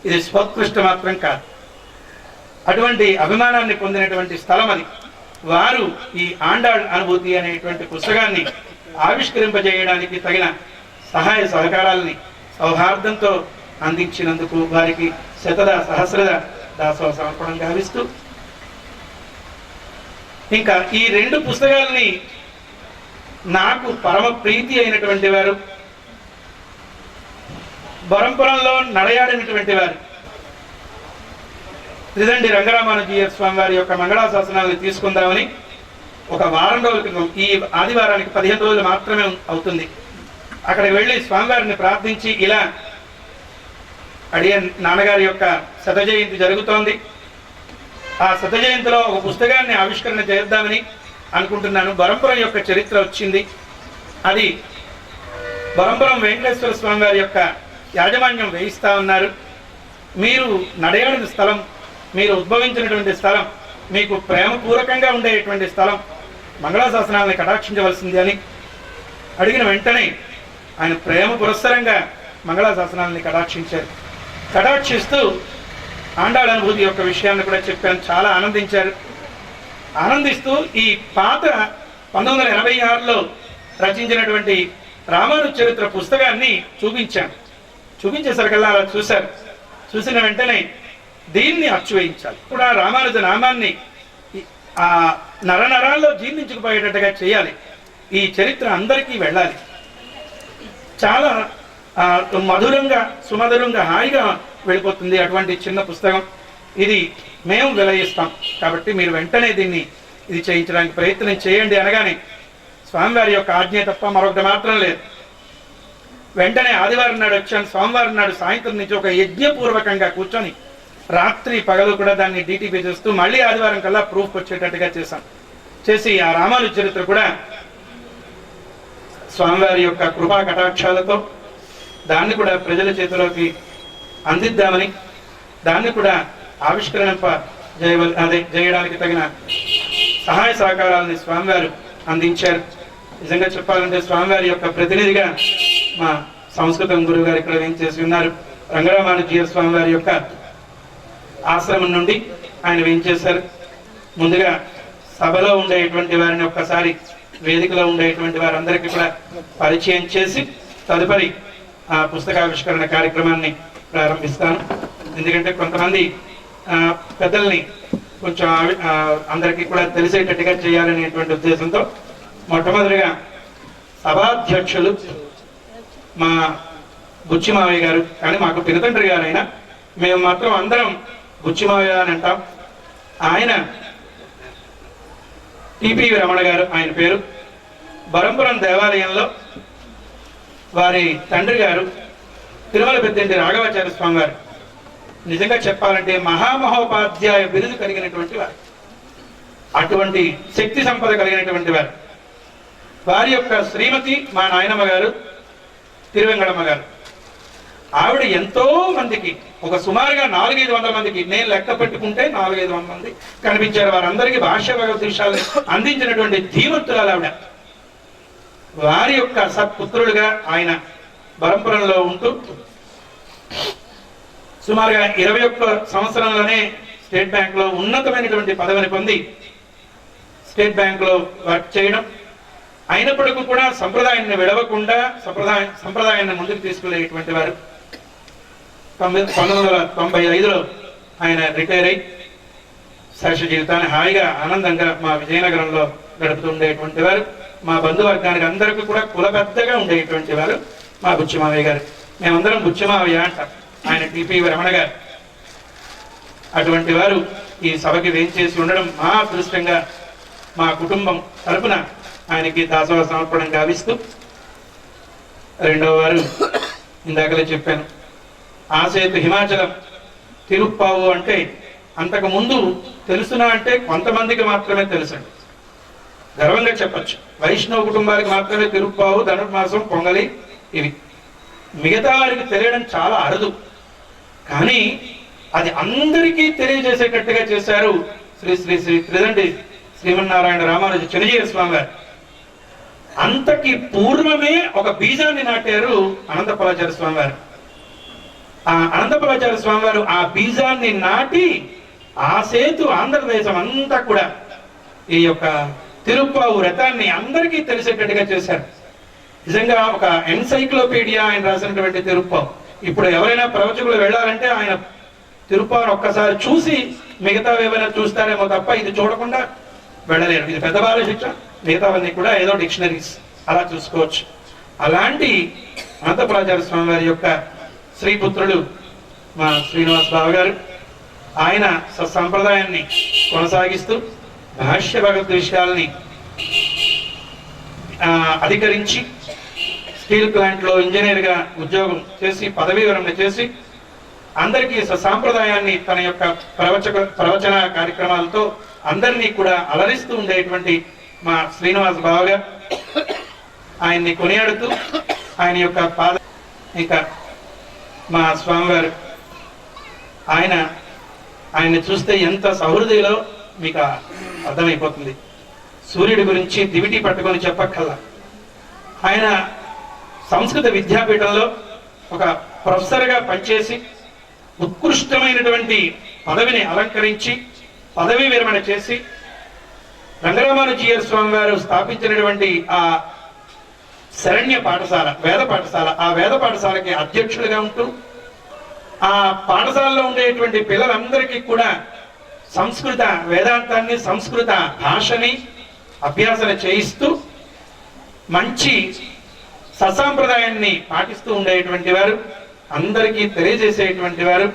ఇది స్వోత్కృష్ట మాత్రం కాదు. అటువంటి అభిమానాన్ని పొందినటువంటి స్థలం అది. వారు ఈ ఆండాళ్ అనుభూతి అనేటువంటి పుస్తకాన్ని ఆవిష్కరింపజేయడానికి తగిన సహాయ సహకారాలని సౌహార్దంతో అందించినందుకు వారికి శతద సహస్రద దాసోహ సమర్పణం గావిస్తూ, ఇంకా ఈ 2 పుస్తకాలని నాకు పరమ ప్రీతి అయినటువంటి వారు, బరంపురంలో నడయాడినటువంటి వారు త్రిదండి రంగరామానుజీయ స్వామి వారి యొక్క మంగళాశాసనాలను తీసుకుందామని ఒక వారం రోజుల క్రితం, ఈ ఆదివారానికి 15 రోజులు మాత్రమే అవుతుంది, అక్కడికి వెళ్ళి స్వామివారిని ప్రార్థించి ఇలా అడిగే నాన్నగారి యొక్క శత జయంతి జరుగుతోంది, ఆ శత జయంతిలో ఒక పుస్తకాన్ని ఆవిష్కరణ చేద్దామని అనుకుంటున్నాను. బరంపురం యొక్క చరిత్ర వచ్చింది, అది బరంపురం వెంకటేశ్వర స్వామి వారి యొక్క యాజమాన్యం వేయిస్తా ఉన్నారు. మీరు నడయాడిన స్థలం, మీరు ఉద్భవించినటువంటి స్థలం, మీకు ప్రేమపూర్వకంగా ఉండేటువంటి స్థలం, మంగళాశాసనాలను కటాక్షించవలసింది అని అడిగిన వెంటనే ఆయన ప్రేమ పురస్సరంగా మంగళాశాసనాలని కటాక్షించారు. కటాక్షిస్తూ ఆండాళ్ అనుభూతి యొక్క విషయాన్ని కూడా చెప్పాను, చాలా ఆనందించారు. ఆనందిస్తూ ఈ పాత 1986లో రచించినటువంటి రామానుజ చరిత్ర పుస్తకాన్ని చూపించాను. చూపించేసరికల్లా అలా చూశారు. చూసిన వెంటనే దీన్ని అచ్చు వేయించాలి, కూడా రామానుజ నామాన్ని ఆ నరనరాల్లో జీర్ణించుకుపోయేటట్టుగా చేయాలి, ఈ చరిత్ర అందరికీ వెళ్ళాలి, చాలా మధురంగా సుమధురంగా హాయిగా వెళ్ళిపోతుంది అటువంటి చిన్న పుస్తకం. ఇది మేము వెలయిస్తాం కాబట్టి మీరు వెంటనే దీన్ని ఇది చేయించడానికి ప్రయత్నం చేయండి అనగానే స్వామివారి యొక్క ఆజ్ఞ తప్ప మరొకటి మాత్రం లేదు. వెంటనే ఆదివారం నాడు వచ్చాను, సోమవారం నాడు సాయంత్రం నుంచి ఒక యజ్ఞపూర్వకంగా కూర్చొని రాత్రి పగలు కూడా దాన్ని డీటీపీ చేస్తూ మళ్ళీ ఆదివారం కల్లా ప్రూఫ్ వచ్చేటట్టుగా చేసి ఆ రామానుజ చరిత్ర కూడా స్వామివారి యొక్క కృపా కటాక్షాలతో దాన్ని కూడా ప్రజల చేతిలోకి అందిద్దామని, దాన్ని కూడా ఆవిష్కరణ చేయడానికి తగిన సహాయ సహకారాలని స్వామివారు అందించారు. నిజంగా చెప్పాలంటే స్వామివారి యొక్క ప్రతినిధిగా మా సంస్కృతం గురువు గారు ఇక్కడ ఏం చేసి ఉన్నారు. రంగరామానుజీయ స్వామివారి యొక్క ఆశ్రమం నుండి ఆయన వేయించేశారు. ముందుగా సభలో ఉండేటువంటి వారిని ఒక్కసారి వేదికలో ఉండేటువంటి వారందరికీ కూడా పరిచయం చేసి తదుపరి ఆ పుస్తకావిష్కరణ కార్యక్రమాన్ని ప్రారంభిస్తాను. ఎందుకంటే కొంతమంది పెద్దల్ని కొంచెం అందరికీ కూడా తెలిసేటట్టుగా చేయాలనేటువంటి ఉద్దేశంతో మొట్టమొదటిగా సభాధ్యక్షులు మా బుచ్చిమావయ్య గారు, కానీ మాకు పినతండ్రి గారు అయినా మేము మాత్రం అందరం బుచ్చిమావయ్య అని అంటాం. ఆయన టిపి రమణ గారు ఆయన పేరు. బరంపురం దేవాలయంలో వారి తండ్రి గారు తిరుమల పెద్దంటి రాఘవాచార్య స్వామి గారు. నిజంగా చెప్పాలంటే మహామహోపాధ్యాయ బిరుదు కలిగినటువంటి వారు, అటువంటి శక్తి సంపద కలిగినటువంటి వారు. వారి యొక్క శ్రీమతి మా నాయనమ్మ గారు తిరువెంగళమ్మ గారు. ఆవిడ ఎంతో మందికి ఒక సుమారుగా 400-500 మందికి, నేను లెక్క పెట్టుకుంటే 400-500 మంది కనిపించారు. వారందరికీ భాష్య భగవద్గీతాలను అందించినటువంటి ధీమంతురాలు ఆవిడ. వారి యొక్క సత్పుత్రులుగా ఆయన బరంపురంలో ఉంటూ సుమారుగా 21 సంవత్సరంలోనే స్టేట్ బ్యాంక్ లో ఉన్నతమైనటువంటి పదవిని పొంది స్టేట్ బ్యాంక్ లో వర్క్ చేయడం, అయినప్పటికీ కూడా సంప్రదాయాన్ని విడవకుండా సంప్రదాయాన్ని ముందుకు తీసుకెళ్లేటువంటి వారు. 1995లో ఆయన రిటైర్ అయి శేష జీవితాన్ని హాయిగా ఆనందంగా మా విజయనగరంలో గడుపుతూ ఉండేటువంటి వారు. మా బంధువర్గానికి అందరికీ కూడా కుల పెద్దగా ఉండేటువంటి వారు. మా బుచ్చిమావయ్య గారు. మేమందరం బుచ్చిమావయ్య అంటాం, ఆయన టిపి రమణ గారు. అటువంటి వారు ఈ సభకి వేంచేసి ఉండడం మా అదృష్టంగా మా కుటుంబం తరపున ఆయనకి దాసోహ సమర్పణం గావిస్తూ, రెండవ వారు ఇందాకలే చెప్పాను, ఆసేతు హిమాచలం తిరుప్పావు అంటే అంతకు ముందు తెలుసునా అంటే కొంతమందికి మాత్రమే తెలుసండి, గర్వంగా చెప్పచ్చు. వైష్ణవ కుటుంబాలకు మాత్రమే తిరుప్పావు, ధనుర్మాసం, పొంగలి ఇవి. మిగతా వారికి తెలియడం చాలా అరుదు. కానీ అది అందరికీ తెలియజేసేటట్టుగా చేశారు శ్రీ శ్రీ శ్రీ త్రిదండి శ్రీమన్నారాయణ రామానుజ చిన్నజీవ స్వామి గారు. అంతకి పూర్వమే ఒక బీజాన్ని నాటారు అనంతపలాచార్య స్వామి వారు. ఆ అనంతపలాచార్య స్వామి వారు ఆ బీజాన్ని నాటి ఆ సేతు ఆంధ్రదేశం అంతా కూడా ఈ యొక్క తిరుప్పావు వ్రతాన్ని అందరికీ తెలిసేటట్టుగా చేశారు. నిజంగా ఒక ఎన్సైక్లోపీడియా ఆయన రాసినటువంటి తిరుప్పావు. ఇప్పుడు ఎవరైనా ప్రవచకులు వెళ్ళాలంటే ఆయన తిరుప్పావును ఒక్కసారి చూసి మిగతా ఏమైనా చూస్తారేమో తప్ప ఇది చూడకుండా వెళ్ళలేరు. ఇది పెద్ద బాల శిక్ష, మిగతావన్నీ కూడా ఏదో డిక్షనరీస్ అలా చూసుకోవచ్చు. అలాంటి అనంతపలాచార్య స్వామి వారి యొక్క శ్రీపుత్రుడు మా శ్రీనివాస్ బావ గారు, ఆయన సత్సంప్రదాయాన్ని కొనసాగిస్తూ భాష్య భగవద్ విషయాల్ని అధికరించి స్టీల్ ప్లాంట్లో ఇంజనీర్గా ఉద్యోగం చేసి పదవీ విరమణ చేసి అందరికీ సాంప్రదాయాన్ని తన యొక్క ప్రవచన కార్యక్రమాలతో అందరినీ కూడా అలరిస్తూ ఉండేటువంటి మా శ్రీనివాస్ బావగా ఆయన్ని కొనియాడుతూ ఆయన యొక్క పాద, ఇంకా మా స్వామివారు ఆయన చూస్తే ఎంత సహృదయలో మీకు అర్థమైపోతుంది. సూర్యుడి గురించి దివిటి పట్టుకొని చెప్పక్కల్లా. ఆయన సంస్కృత విద్యాపీఠంలో ఒక ప్రొఫెసర్గా పనిచేసి ఉత్కృష్టమైనటువంటి పదవిని అలంకరించి పదవీ విరమణ చేసి రంగరామానుజీయ స్వామి వారు స్థాపించినటువంటి ఆ శరణ్య పాఠశాల, వేద పాఠశాల, ఆ వేద పాఠశాలకి అధ్యక్షుడిగా ఉంటూ ఆ పాఠశాలలో ఉండేటువంటి పిల్లలందరికీ కూడా సంస్కృత వేదాంతాన్ని, సంస్కృత భాషని అభ్యాసన చేయిస్తూ మంచి సత్సాంప్రదాయాన్ని పాటిస్తూ ఉండేటువంటి వారు, అందరికీ తెలియజేసేటువంటి వారు.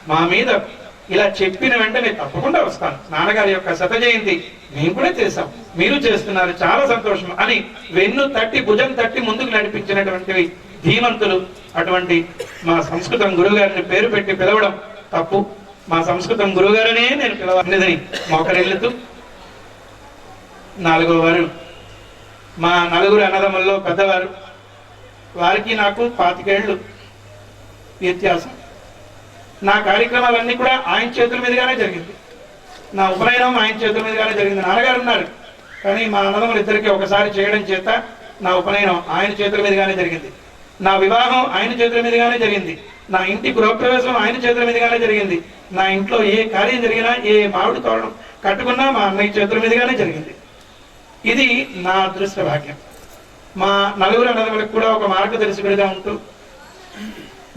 మా మీద ఇలా చెప్పిన వెంటనే తప్పకుండా వస్తాను, నాన్నగారి యొక్క శత జయంతి మేము కూడా చేశాం, మీరు చేస్తున్నారు, చాలా సంతోషం అని వెన్ను తట్టి భుజం తట్టి ముందుకు నడిపించినటువంటి ధీమంతులు. అటువంటి మా సంస్కృతం గురువుగారిని పేరు పెట్టి పిలవడం తప్పు. మా సంస్కృతం గురువుగారనే నేను పిలవాలని మోకరిల్లుతూ, నాలుగో వారు మా నలుగురు అన్నదమ్ముల్లో పెద్దవారు, వారికి నాకు 25 ఏళ్ళు వ్యత్యాసం. నా కార్యక్రమాలన్నీ కూడా ఆయన చేతుల మీదుగానే జరిగింది. నా ఉపనయనం ఆయన చేతుల మీదుగానే జరిగింది. నాన్నగారు ఉన్నారు కానీ మా అన్నదమ్ములు ఇద్దరికి ఒకసారి చేయడం చేత నా ఉపనయనం ఆయన చేతుల మీదుగానే జరిగింది. నా వివాహం ఆయన చేతుల మీదుగానే జరిగింది. నా ఇంటి గృహప్రవేశం ఆయన చేతుల మీదుగానే జరిగింది. నా ఇంట్లో ఏ కార్యం జరిగినా, ఏ మామిడి తోరణం కట్టుకున్నా మా అన్నయ్య చేతుల మీదుగానే జరిగింది. ఇది నా అదృష్ట భాగ్యం. మా నలుగురు అన్నదమ్ములకు కూడా ఒక మార్గదర్శకుడిగా ఉంటూ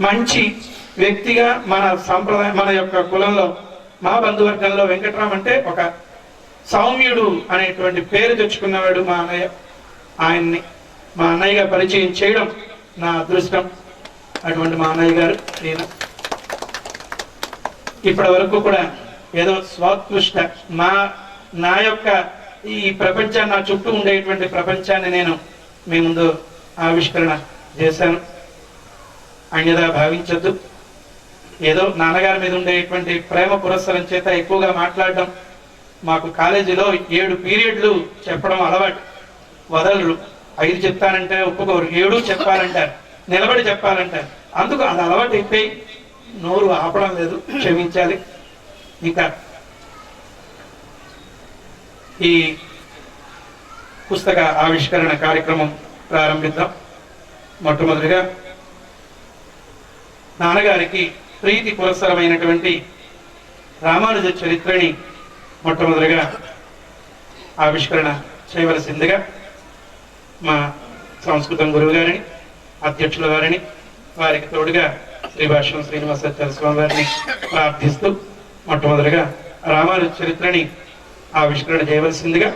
మంచి వ్యక్తిగా మన సంప్రదాయం, మన యొక్క కులంలో, మా బంధువర్గంలో వెంకట్రామ్ అంటే ఒక సౌమ్యుడు అనేటువంటి పేరు తెచ్చుకున్నవాడు మా అన్నయ్య. ఆయన్ని మా అన్నయ్యగా పరిచయం చేయడం నా అదృష్టం. అటువంటి మా అన్నయ్య గారు నేను ఇప్పటి వరకు కూడా ఏదో స్వాత్కృష్ట నా యొక్క ఈ ప్రపంచాన్ని, నా చుట్టూ ఉండేటువంటి ప్రపంచాన్ని నేను మీ ముందు ఆవిష్కరణ చేశాను. అన్యదా భావించద్దు. ఏదో నాన్నగారి మీద ఉండేటువంటి ప్రేమ పురస్సరం చేత ఎక్కువగా మాట్లాడడం. మాకు కాలేజీలో 7 పీరియడ్లు చెప్పడం అలవాటు. వదలరు. 5 చెప్తానంటే ఒప్పుకోరు, 7 చెప్పాలంటారు, నిలబడి చెప్పాలంటారు. అందుకు అది అలవాటు అయిపోయి నోరు ఆపడం లేదు, క్షమించాలి. ఇంకా ఈ పుస్తక ఆవిష్కరణ కార్యక్రమం ప్రారంభిద్దాం. మొట్టమొదటిగా నాన్నగారికి ప్రీతి పురస్సరమైనటువంటి రామానుజ చరిత్రని మొట్టమొదటిగా ఆవిష్కరణ చేయవలసిందిగా మా సంస్కృతం గురువు గారిని, అధ్యక్షుల వారిని, వారికి తోడుగా శ్రీభాష్యం శ్రీనివాసాచార్య స్వామి వారిని ప్రార్థిస్తూ మొట్టమొదటిగా రామానుజ చరిత్రని ఆవిష్కరణ చేయవలసిందిగా.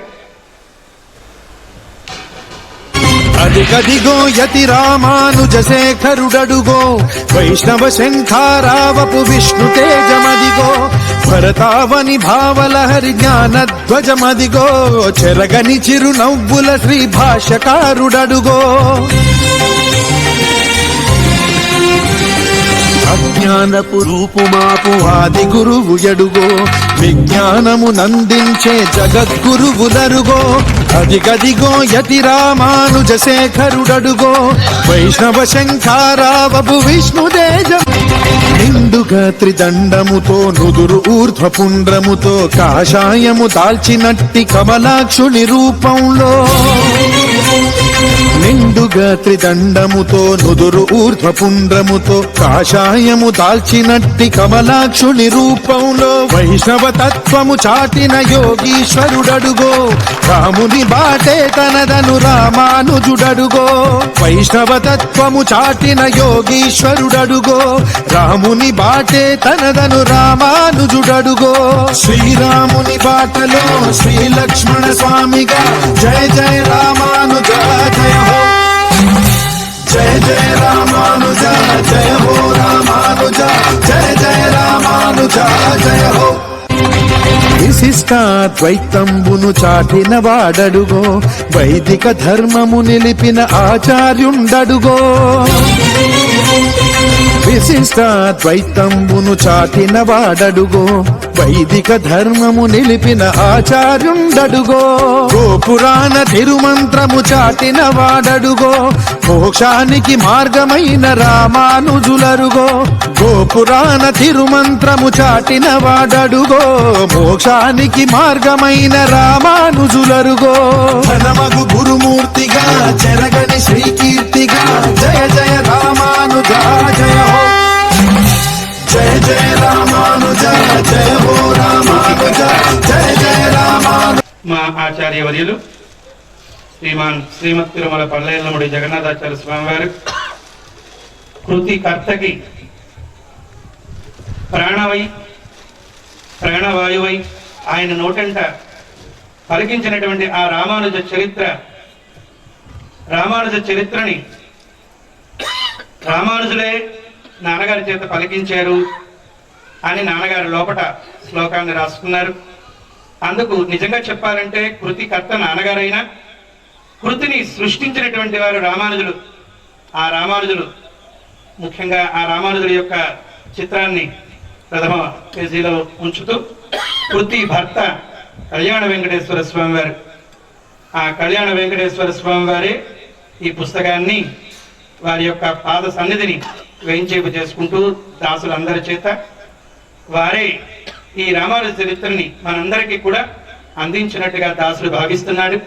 అదిగదిగో యతి రామానుజ శేఖరుడడుగో వైష్ణవ శంఖారావపు విష్ణు తేజమదిగో భరతావని భావలహరి జ్ఞానధ్వజమదిగో చెరగని చిరు నవ్వుల శ్రీ భాష్యకారుడడుగో అజ్ఞానపు రూపుమాపు ఆది గురువు ఎడుగో విజ్ఞానము నందించే జగద్గురువులరుగో అదిగదిగో యతి రామానుజ శేఖరుడడుగో వైష్ణవ శంఖారావపు విష్ణుదేజ నిండుగా త్రిదండముతో నుదురు ఊర్ధ్వపుండ్రముతో కాషాయము దాల్చినట్టి కమలాక్షుని రూపంలో నిండుగా త్రిదండముతో నుదురు ఊర్ధ్వపుండ్రముతో కాషాయము దాల్చినట్టి కమలాక్షుని రూపంలో వైష్ణవ తత్వము చాటిన యోగీశ్వరుడడుగో రాముని బాటే తనదను రామానుజుడడుగో వైష్ణవ తత్వము చాటిన యోగీశ్వరుడడుగో రాముని బాటే తనదను రామానుజుడడుగో శ్రీరాముని బాటలో శ్రీ లక్ష్మణ స్వామిగా జయ జయ రామానుజ జయ హో జయ జయ రామానుజ జయ హో రామానుజ జయ జయ రామానుజ జయ హో విశిష్టాద్వైతంబును చాటిన వాడడుగో వైదిక ధర్మము నిలిపిన ఆచార్యుండడుగో విశిష్టాద్వైతంబును చాటిన వాడడుగో వైదిక ధర్మము నిలిపిన ఆచార్యుండడుగో గోపురాణ తిరుమంత్రము చాటిన వాడడుగో మోక్షానికి మార్గమైన రామానుజులరుగో గోపురాణ తిరుమంత్రము చాటిన వాడడుగో మోక్షానికి మార్గమైన రామానుజులరుగో ధనమగు గురుమూర్తిగా చెరగని శ్రీకీర్తిగా జయ జయ రామానుజ జయ హో జయ జయ రామానుజ జయ హో రామానుజ జయ జయ రామానుజ. మా ఆచార్యవర్యులు శ్రీమత్ తిరుమల పల్లెల్లముడి జగన్నాథాచార్య స్వామివారు కృతి కర్తకి ప్రాణవాయువై ఆయన నోటంట పలికించినటువంటి ఆ రామానుజ చరిత్రని రామానుజులే నాన్నగారి చేత పలికించారు అని నాన్నగారు లోపట శ్లోకాన్ని రాసుకున్నారు. అందుకు నిజంగా చెప్పాలంటే కృతికర్త నాన్నగారైనా కృతిని సృష్టించినటువంటి వారు రామానుజులు. ఆ రామానుజులు ముఖ్యంగా ఆ రామానుజుల యొక్క చిత్రాన్ని ప్రథమ పేజీలో ఉంచుతూ కృతి భర్త కళ్యాణ వెంకటేశ్వర స్వామి వారు, ఆ కళ్యాణ వెంకటేశ్వర స్వామి వారే ఈ పుస్తకాన్ని వారి యొక్క పాద సన్నిధిని వేయించేపు చేసుకుంటూ దాసులందరి చేత వారే ఈ రామానుజ చరిత్రని మనందరికీ కూడా అందించినట్టుగా దాసుడు భావిస్తున్నాడు.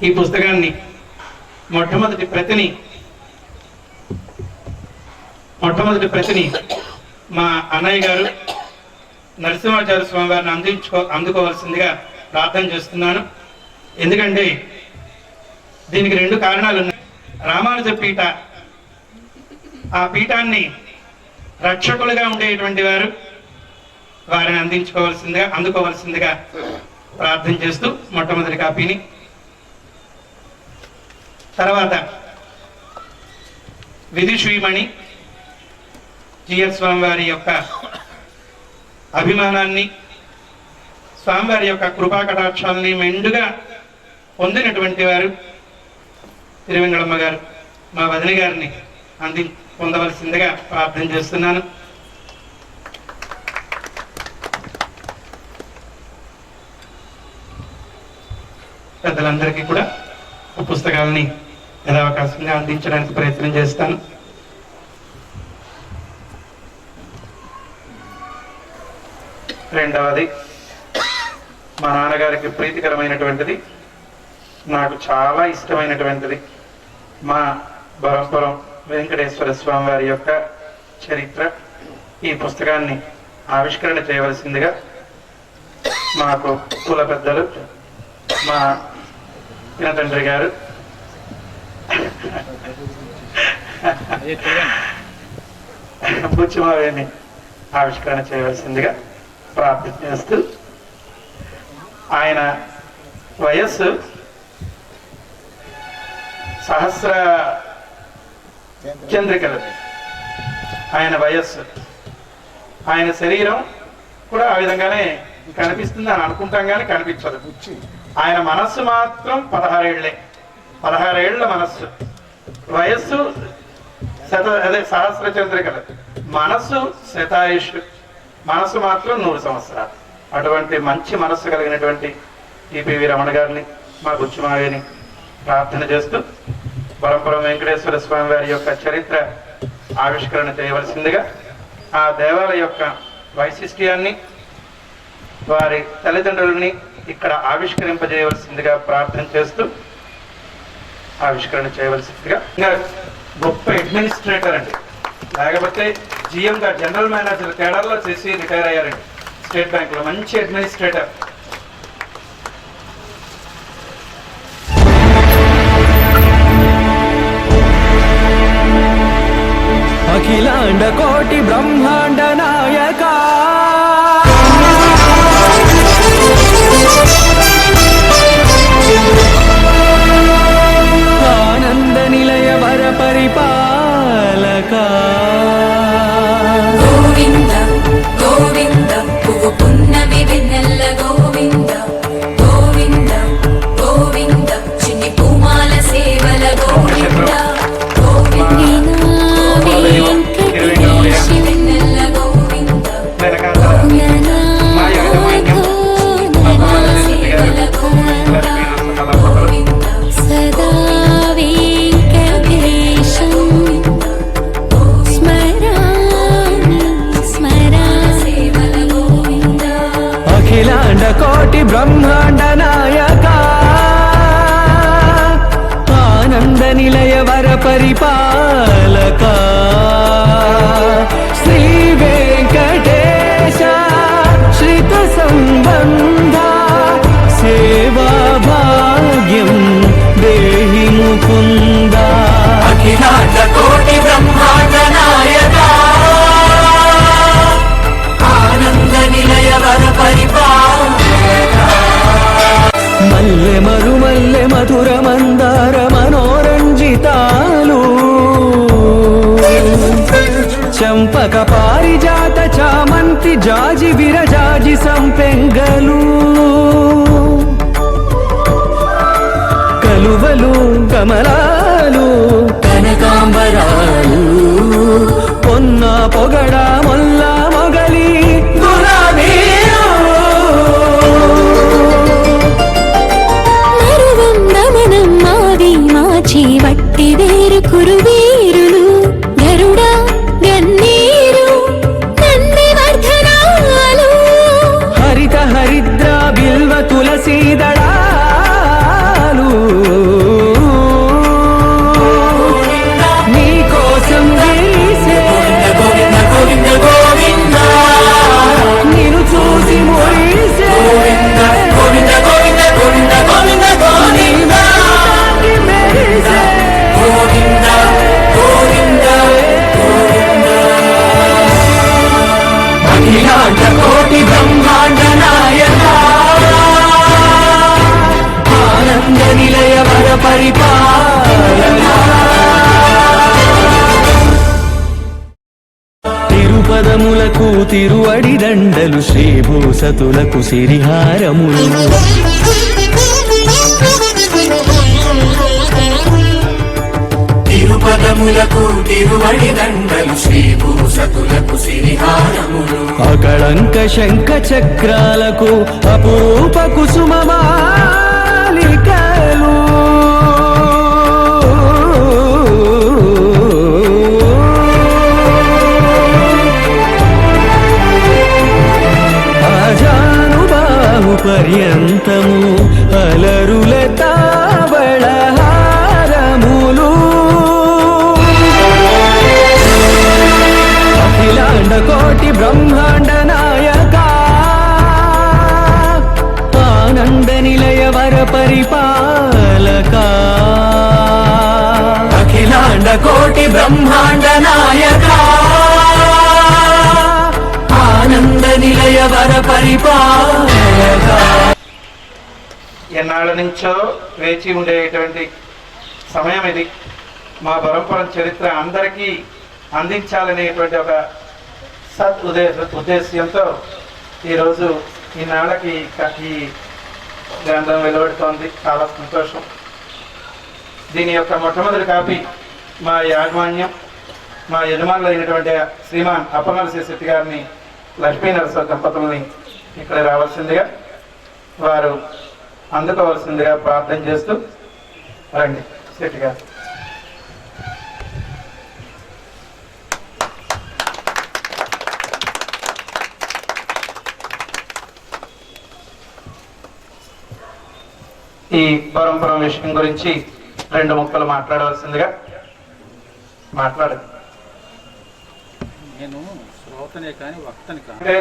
ఈ పుస్తకాన్ని మొట్టమొదటి ప్రతిని మా అన్నయ్య గారు నరసింహాచార్య స్వామి వారిని అందుకోవాల్సిందిగా ప్రార్థన చేస్తున్నాను. ఎందుకంటే దీనికి రెండు కారణాలు ఉన్నాయి. రామానుజ పీఠ, ఆ పీఠాన్ని రక్షకులుగా ఉండేటువంటి వారు వారిని అందుకోవాల్సిందిగా ప్రార్థన చేస్తూ మొట్టమొదటి కాపీని, తర్వాత విదుషీమణి జిఎస్ స్వామివారి యొక్క అభిమానాన్ని, స్వామివారి యొక్క కృపా కటాక్షాలని మెండుగా పొందినటువంటి వారు తిరువెంగళమ్మ గారు, మా వదిన గారిని పొందవలసిందిగా ప్రార్థన చేస్తున్నాను. పెద్దలందరికీ కూడా పుస్తకాలని యథావకాశంగా అందించడానికి ప్రయత్నం చేస్తాను. రెండవది, మా నాన్నగారికి ప్రీతికరమైనటువంటిది, నాకు చాలా ఇష్టమైనటువంటిది మా బరంపురం వెంకటేశ్వర స్వామి వారి యొక్క చరిత్ర. ఈ పుస్తకాన్ని ఆవిష్కరణ చేయవలసిందిగా మాకు కుల పెద్దలు, మా తండ్రి గారు బుచ్చిమావేని ఆవిష్కరణ చేయవలసిందిగా ప్రార్థన చేస్తూ, ఆయన వయస్సు సహస్ర చంద్రికలు, ఆయన వయస్సు, ఆయన శరీరం కూడా ఆ విధంగానే కనిపిస్తుంది అని అనుకుంటాం కానీ కనిపించదు. ఆయన మనస్సు మాత్రం 16 ఏళ్లే, 16 ఏళ్ల మనస్సు. వయస్సు సహస్ర చంద్రికలు, మనస్సు శతాయుష్, మనస్సు మాత్రం 100 సంవత్సరాలు. అటువంటి మంచి మనస్సు కలిగినటువంటి టిపివి రమణ గారిని, మా బుచ్చిమావిని ప్రార్థన చేస్తూ పరంపురం వెంకటేశ్వర స్వామి వారి యొక్క చరిత్ర ఆవిష్కరణ చేయవలసిందిగా, ఆ దేవాలయ యొక్క వైశిష్ట్యాన్ని, వారి తల్లిదండ్రులని ఇక్కడ ఆవిష్కరింపజేయవలసిందిగా ప్రార్థన చేస్తూ ఆవిష్కరణ చేయవలసిందిగా. ఇంకా గొప్ప అడ్మినిస్ట్రేటర్ అండి, లేకపోతే జిఎంగా జనరల్ మేనేజర్ తేడాల్లో చేసి రిటైర్ అయ్యారండి స్టేట్ బ్యాంక్ లో. మంచి అడ్మినిస్ట్రేటర్. అఖిలాండ కోటి బ్రహ్మాండ నాయక ఆనంద నిలయ వర పరిపాలక గోవింద గోవింద పువ్వు పున్నమి వెన్నెల్ల గోవింద గోవింద గోవింద చిన్ని పూమాల సేవల గోవింద గోవింద వెన్నెల్ల గోవింద సేవల గోవింద సదా వెంకటేశం స్మరామి స్మరామి సేవల గోవింద అఖిలాండ కోటి బ్రహ్మాండ నాయక ఆనంద నిలయ వర పరిపాలక శ్రీ వెంకటేశ శ్రిత సంబంధ సేవా భాగ్యం దేహి ముకుంద. అఖిలాండ కోటి బ్రహ్మాండ నాయక ఆనంద నిలయ వర పరిపాలక మల్లె మరుమల్లె మధుర మందార మనోరంజితాలు చంపక పారిజాత చామంతి జాజి విరజాజి సంపెంగలు కలువలు కమలాలు కనకాంబరాలు పొన్న పొగడ మొల్ల మొగలి గులాబీలు మరువం నమనం మావి మాచి వట్టి వేరు కురువీరులు గరుడ గన్నీరు నంది వర్ధనాలు హరిత హరిద్ర బిల్వ తులసీ దళాలు నీ కోసం వేసే గోవింద గోవింద గోవింద నిన్ను చూసి మురిసే గోవింద గోవింద గోవింద గోవింద గోవింద గోవింద మెరిసే గోవింద గోవింద గోవింద అఖిలాండ కోటి బ్రహ్మాండ నాయక ఆనంద నిలయ వర పరిపాలక తిరుపదములకు తిరువడి దండలు శ్రీభూసతులకు సిరిహారములు తిరుపదములకు తిరువడి దండలు శ్రీభూసతులకు సిరిహారములు అకళంక శంఖ చక్రాలకు అపురూప కుసుమమాలికలు ఆజానుబాహు పర్యంతము అలరుల తావళహారములు అఖిలాండ కోటి బ్రహ్మాండ నాయక ఆనంద నిలయ వర పరిపాలక అఖిలాండ కోటి బ్రహ్మాండ నాయక కృపానంద నిలయ వర పరిపాలక ఎన్నాళ్ళ నుంచో వేచి ఉండేటువంటి సమయం ఇది. మా పరంపర చరిత్ర అందరికీ అందించాలనేటువంటి ఒక ఉద్దేశ్యంతో ఈరోజు ఈనాళ్ళకి ఈ గ్రంథం వెలువడుతోంది. చాలా సంతోషం. దీని యొక్క మొట్టమొదటి కాపీ మా యాజమాన్యం, మా యజమానులు అయినటువంటి శ్రీమాన్ అప్పనరసి శెట్టి గారిని, లక్ష్మీ నరస దంపతుల్ని ఇక్కడ రావాల్సిందిగా, వారు అందుకోవాల్సిందిగా ప్రార్థన చేస్తూ రండి శెట్టి గారు. ఈ పరంపర విషయం గురించి 2 ముక్కలు మాట్లాడవలసిందిగా. మాట్లాడదు. నేను శ్రోతనే కానీ వక్తని కాదు. అంటే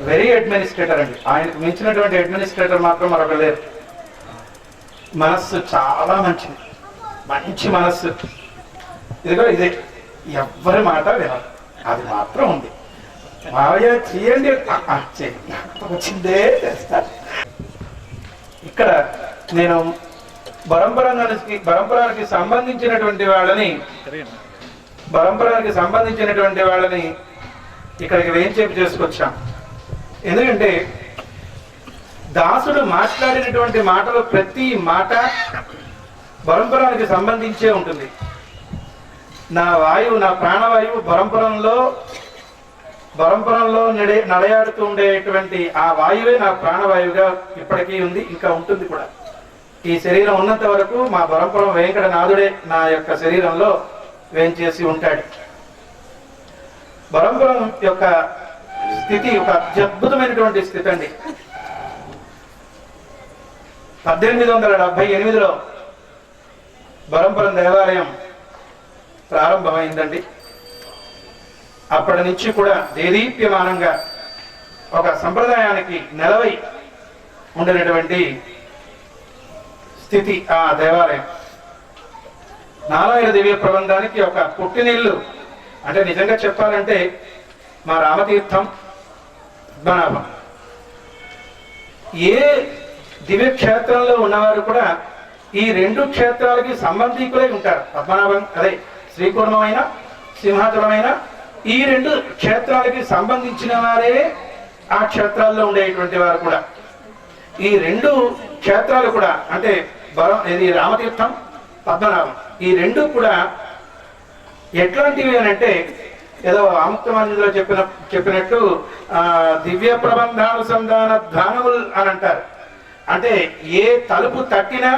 వెరీ అడ్మినిస్ట్రేటర్ అండి. ఆయనకు మించినటువంటి అడ్మినిస్ట్రేటర్ మాత్రం మరొక లేరు. మనస్సు చాలా మంచిది, మంచి మనస్సు. ఇదిగో ఇదే, ఎవ్వరి మాట వినాలి, అది మాత్రం ఉంది. మావయ్య చేయండి వచ్చిందే చేస్తారు. ఇక్కడ నేను పరంపరానికి సంబంధించినటువంటి వాళ్ళని ఇక్కడికి వేంచేపు చేసుకొచ్చాం. ఎందుకంటే దాసుడు మాట్లాడినటువంటి మాటలు ప్రతి మాట పరంపరానికి సంబంధించే ఉంటుంది. నా వాయువు, నా ప్రాణవాయువు పరంపరంలో నడయాడుతూ ఉండేటువంటి ఆ వాయువే నా ప్రాణవాయువుగా ఇప్పటికీ ఉంది, ఇంకా ఉంటుంది కూడా. ఈ శరీరం ఉన్నంత వరకు మా పరంపరం వెంకటనాథుడే నా యొక్క శరీరంలో వేంచేసి ఉంటాడు. పరంపరం యొక్క స్థితి ఒక అత్యద్భుతమైనటువంటి స్థితి అండి. 1878లో పరంపరం దేవాలయం ప్రారంభమైందండి. అప్పటి నుంచి కూడా దేదీప్యమానంగా ఒక సంప్రదాయానికి నెలవై ఉండినటువంటి స్థితి ఆ దేవాలయం. నారాయణ దివ్య ప్రబంధానికి ఒక పుట్టినిల్లు. అంటే నిజంగా చెప్పాలంటే మా రామతీర్థం, పద్మనాభం, ఏ దివ్య క్షేత్రంలో ఉన్నవారు కూడా ఈ 2 క్షేత్రాలకి సంబంధికులై ఉంటారు. పద్మనాభం అదే శ్రీకూర్మమైన, సింహాచలమైన ఈ 2 క్షేత్రాలకి సంబంధించిన వారే ఆ క్షేత్రాల్లో ఉండేటువంటి వారు కూడా. ఈ 2 క్షేత్రాలు కూడా అంటే ఇది రామతీర్థం, పద్మనాభం, ఈ 2 కూడా ఎట్లాంటివి అని అంటే ఏదో ఆముక్తమాన్యులో చెప్పినట్టు దివ్య ప్రబంధానుసంధాన ధ్యానములు అని అంటారు. అంటే ఏ తలుపు తట్టినా,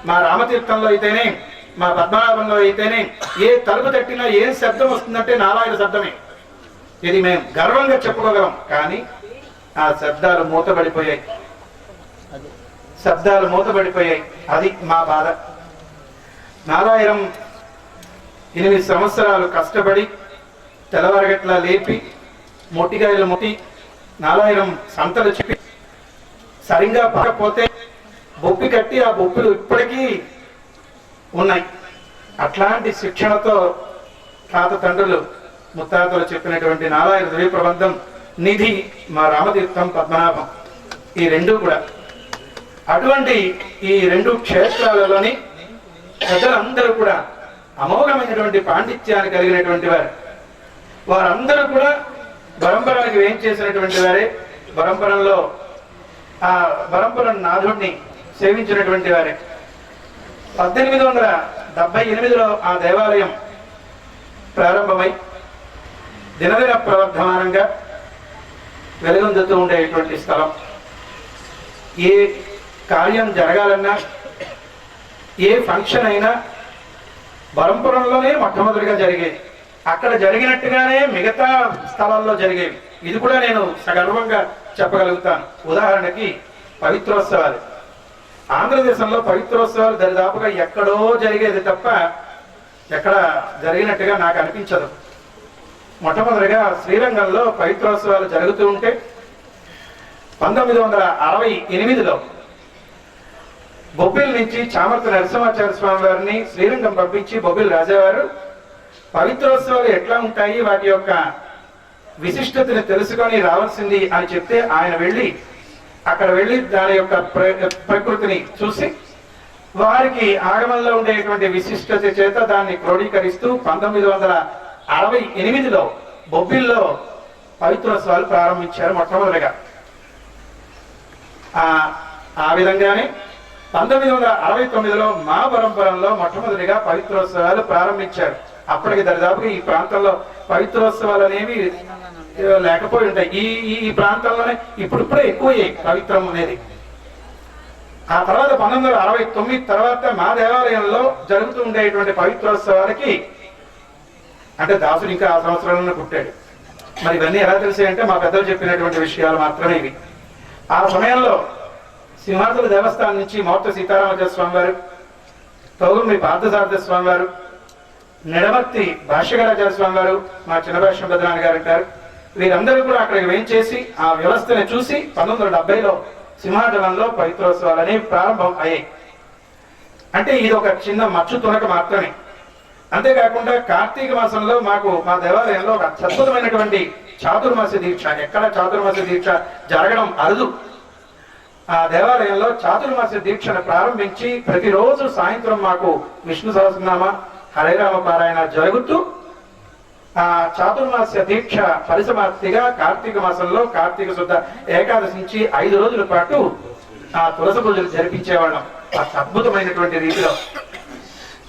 మా రామతీర్థంలో అయితేనే, మా పద్మనాభంలో అయితేనే ఏ తలుపు తట్టినా ఏం శబ్దం వస్తుందంటే నారాయణ శబ్దమే. ఇది మేము గర్వంగా చెప్పుకోగలం. కానీ ఆ శబ్దాలు మూతబడిపోయాయి. అది మా బాధ. నారాయణం 8 సంవత్సరాలు కష్టపడి తెల్లవారగట్లా లేపి మొట్టికాయలు మొట్టి నారాయణం సంతలు చెప్పి సరిగ్గా పడకపోతే బొప్పి కట్టి ఆ బొప్పులు ఇప్పటికీ ఉన్నాయి. అట్లాంటి శిక్షణతో తాత తండ్రులు ముత్తాతలు చెప్పినటువంటి నారాయణ దివ్య ప్రబంధం నిధి మా రామతీర్థం, పద్మనాభం, ఈ 2 కూడా. అటువంటి ఈ 2 క్షేత్రాలలోని ప్రజలందరూ కూడా అమోఘమైనటువంటి పాండిత్యాన్ని కలిగినటువంటి వారందరూ కూడా పరంపరానికి వేం చేసినటువంటి వారే. పరంపరలో ఆ పరంపర నాథుడిని సేవించినటువంటి వారే. 1878లో ఆ దేవాలయం ప్రారంభమై దినదిన ప్రవర్ధమానంగా వెలుగొందుతూ ఉండేటువంటి స్థలం. ఏ కార్యం జరగాలన్నా, ఏ ఫంక్షన్ అయినా పరంపరలోనే మొట్టమొదటిగా జరిగేది. అక్కడ జరిగినట్టుగానే మిగతా స్థలాల్లో జరిగేవి. ఇది కూడా నేను సగర్వంగా చెప్పగలుగుతాను. ఉదాహరణకి పవిత్రోత్సవాలు. ఆంధ్రదేశంలో పవిత్రోత్సవాలు దరిదాపుగా ఎక్కడో జరిగేది తప్ప ఎక్కడ జరిగినట్టుగా నాకు అనిపించదు. మొట్టమొదటిగా శ్రీరంగంలో పవిత్రోత్సవాలు జరుగుతూ ఉంటే 1968లో బొబ్బిల్ నుంచి చామర్తి నరసింహాచార్య స్వామి వారిని శ్రీరంగం పంపించి బొబ్బిల్ రాజావారు పవిత్రోత్సవాలు ఎట్లా ఉంటాయి, వాటి యొక్క విశిష్టతని తెలుసుకొని రావాల్సింది అని చెప్తే ఆయన వెళ్ళి అక్కడ వెళ్ళి దాని యొక్క ప్రకృతిని చూసి వారికి ఆగమంలో ఉండేటువంటి విశిష్టత చేత దాన్ని క్రోడీకరిస్తూ 1968లో బొబ్బిల్లో పవిత్రోత్సవాలు ప్రారంభించారు మొట్టమొదటిగా. ఆ విధంగానే 1969లో మా పరంపరంలో మొట్టమొదటిగా పవిత్రోత్సవాలు ప్రారంభించారు. అప్పటికి దరిదాపుగా ఈ ప్రాంతంలో పవిత్రోత్సవాలు అనేవి లేకపోయి ఉంటాయి. ఈ ప్రాంతంలోనే ఇప్పుడిప్పుడే ఎక్కువయ్యాయి పవిత్రం అనేది. ఆ తర్వాత 1969 తర్వాత మా దేవాలయంలో జరుగుతూ ఉండేటువంటి పవిత్రోత్సవాలకి అంటే దాసుడు ఇంకా ఆ సంవత్సరంలోనే పుట్టాడు. మరి ఇవన్నీ ఎలా తెలిసాయంటే మా పెద్దలు చెప్పినటువంటి విషయాలు మాత్రమే ఇవి. ఆ సమయంలో సింహాచల దేవస్థానం నుంచి మౌర్త సీతారామచంద్ర స్వామి వారు, తోగుమి పార్థసారథి స్వామి వారు, నిడమర్తి భాష్యకరాచార్య స్వామి వారు, మా చిన్నభాష్యం బద్రాని గారు అంటారు, వీరందరూ కూడా అక్కడికి వేయించేసి ఆ వ్యవస్థని చూసి 1970లో సింహాచలంలో పవిత్రోత్సవాలు అనేవి ప్రారంభం అయ్యాయి. అంటే ఇది ఒక చిన్న మచ్చు తునక మాత్రమే. అంతేకాకుండా కార్తీక మాసంలో మాకు మా దేవాలయంలో ఒక అద్భుతమైనటువంటి చాతుర్మాస దీక్ష, ఎక్కడ చాతుర్మాస దీక్ష జరగడం అరుదు. ఆ దేవాలయంలో చాతుర్మాస దీక్షను ప్రారంభించి ప్రతిరోజు సాయంత్రం మాకు విష్ణు సహస్రనామ హరిరామ పారాయణ జరుగుతూ ఆ చాతుర్మాస దీక్ష పరిసమాప్తిగా కార్తీక మాసంలో కార్తీక శుద్ధ ఏకాదశి నుంచి 5 రోజుల పాటు ఆ తులసి పూజలు జరిపించేవాళ్ళం అద్భుతమైనటువంటి రీతిలో.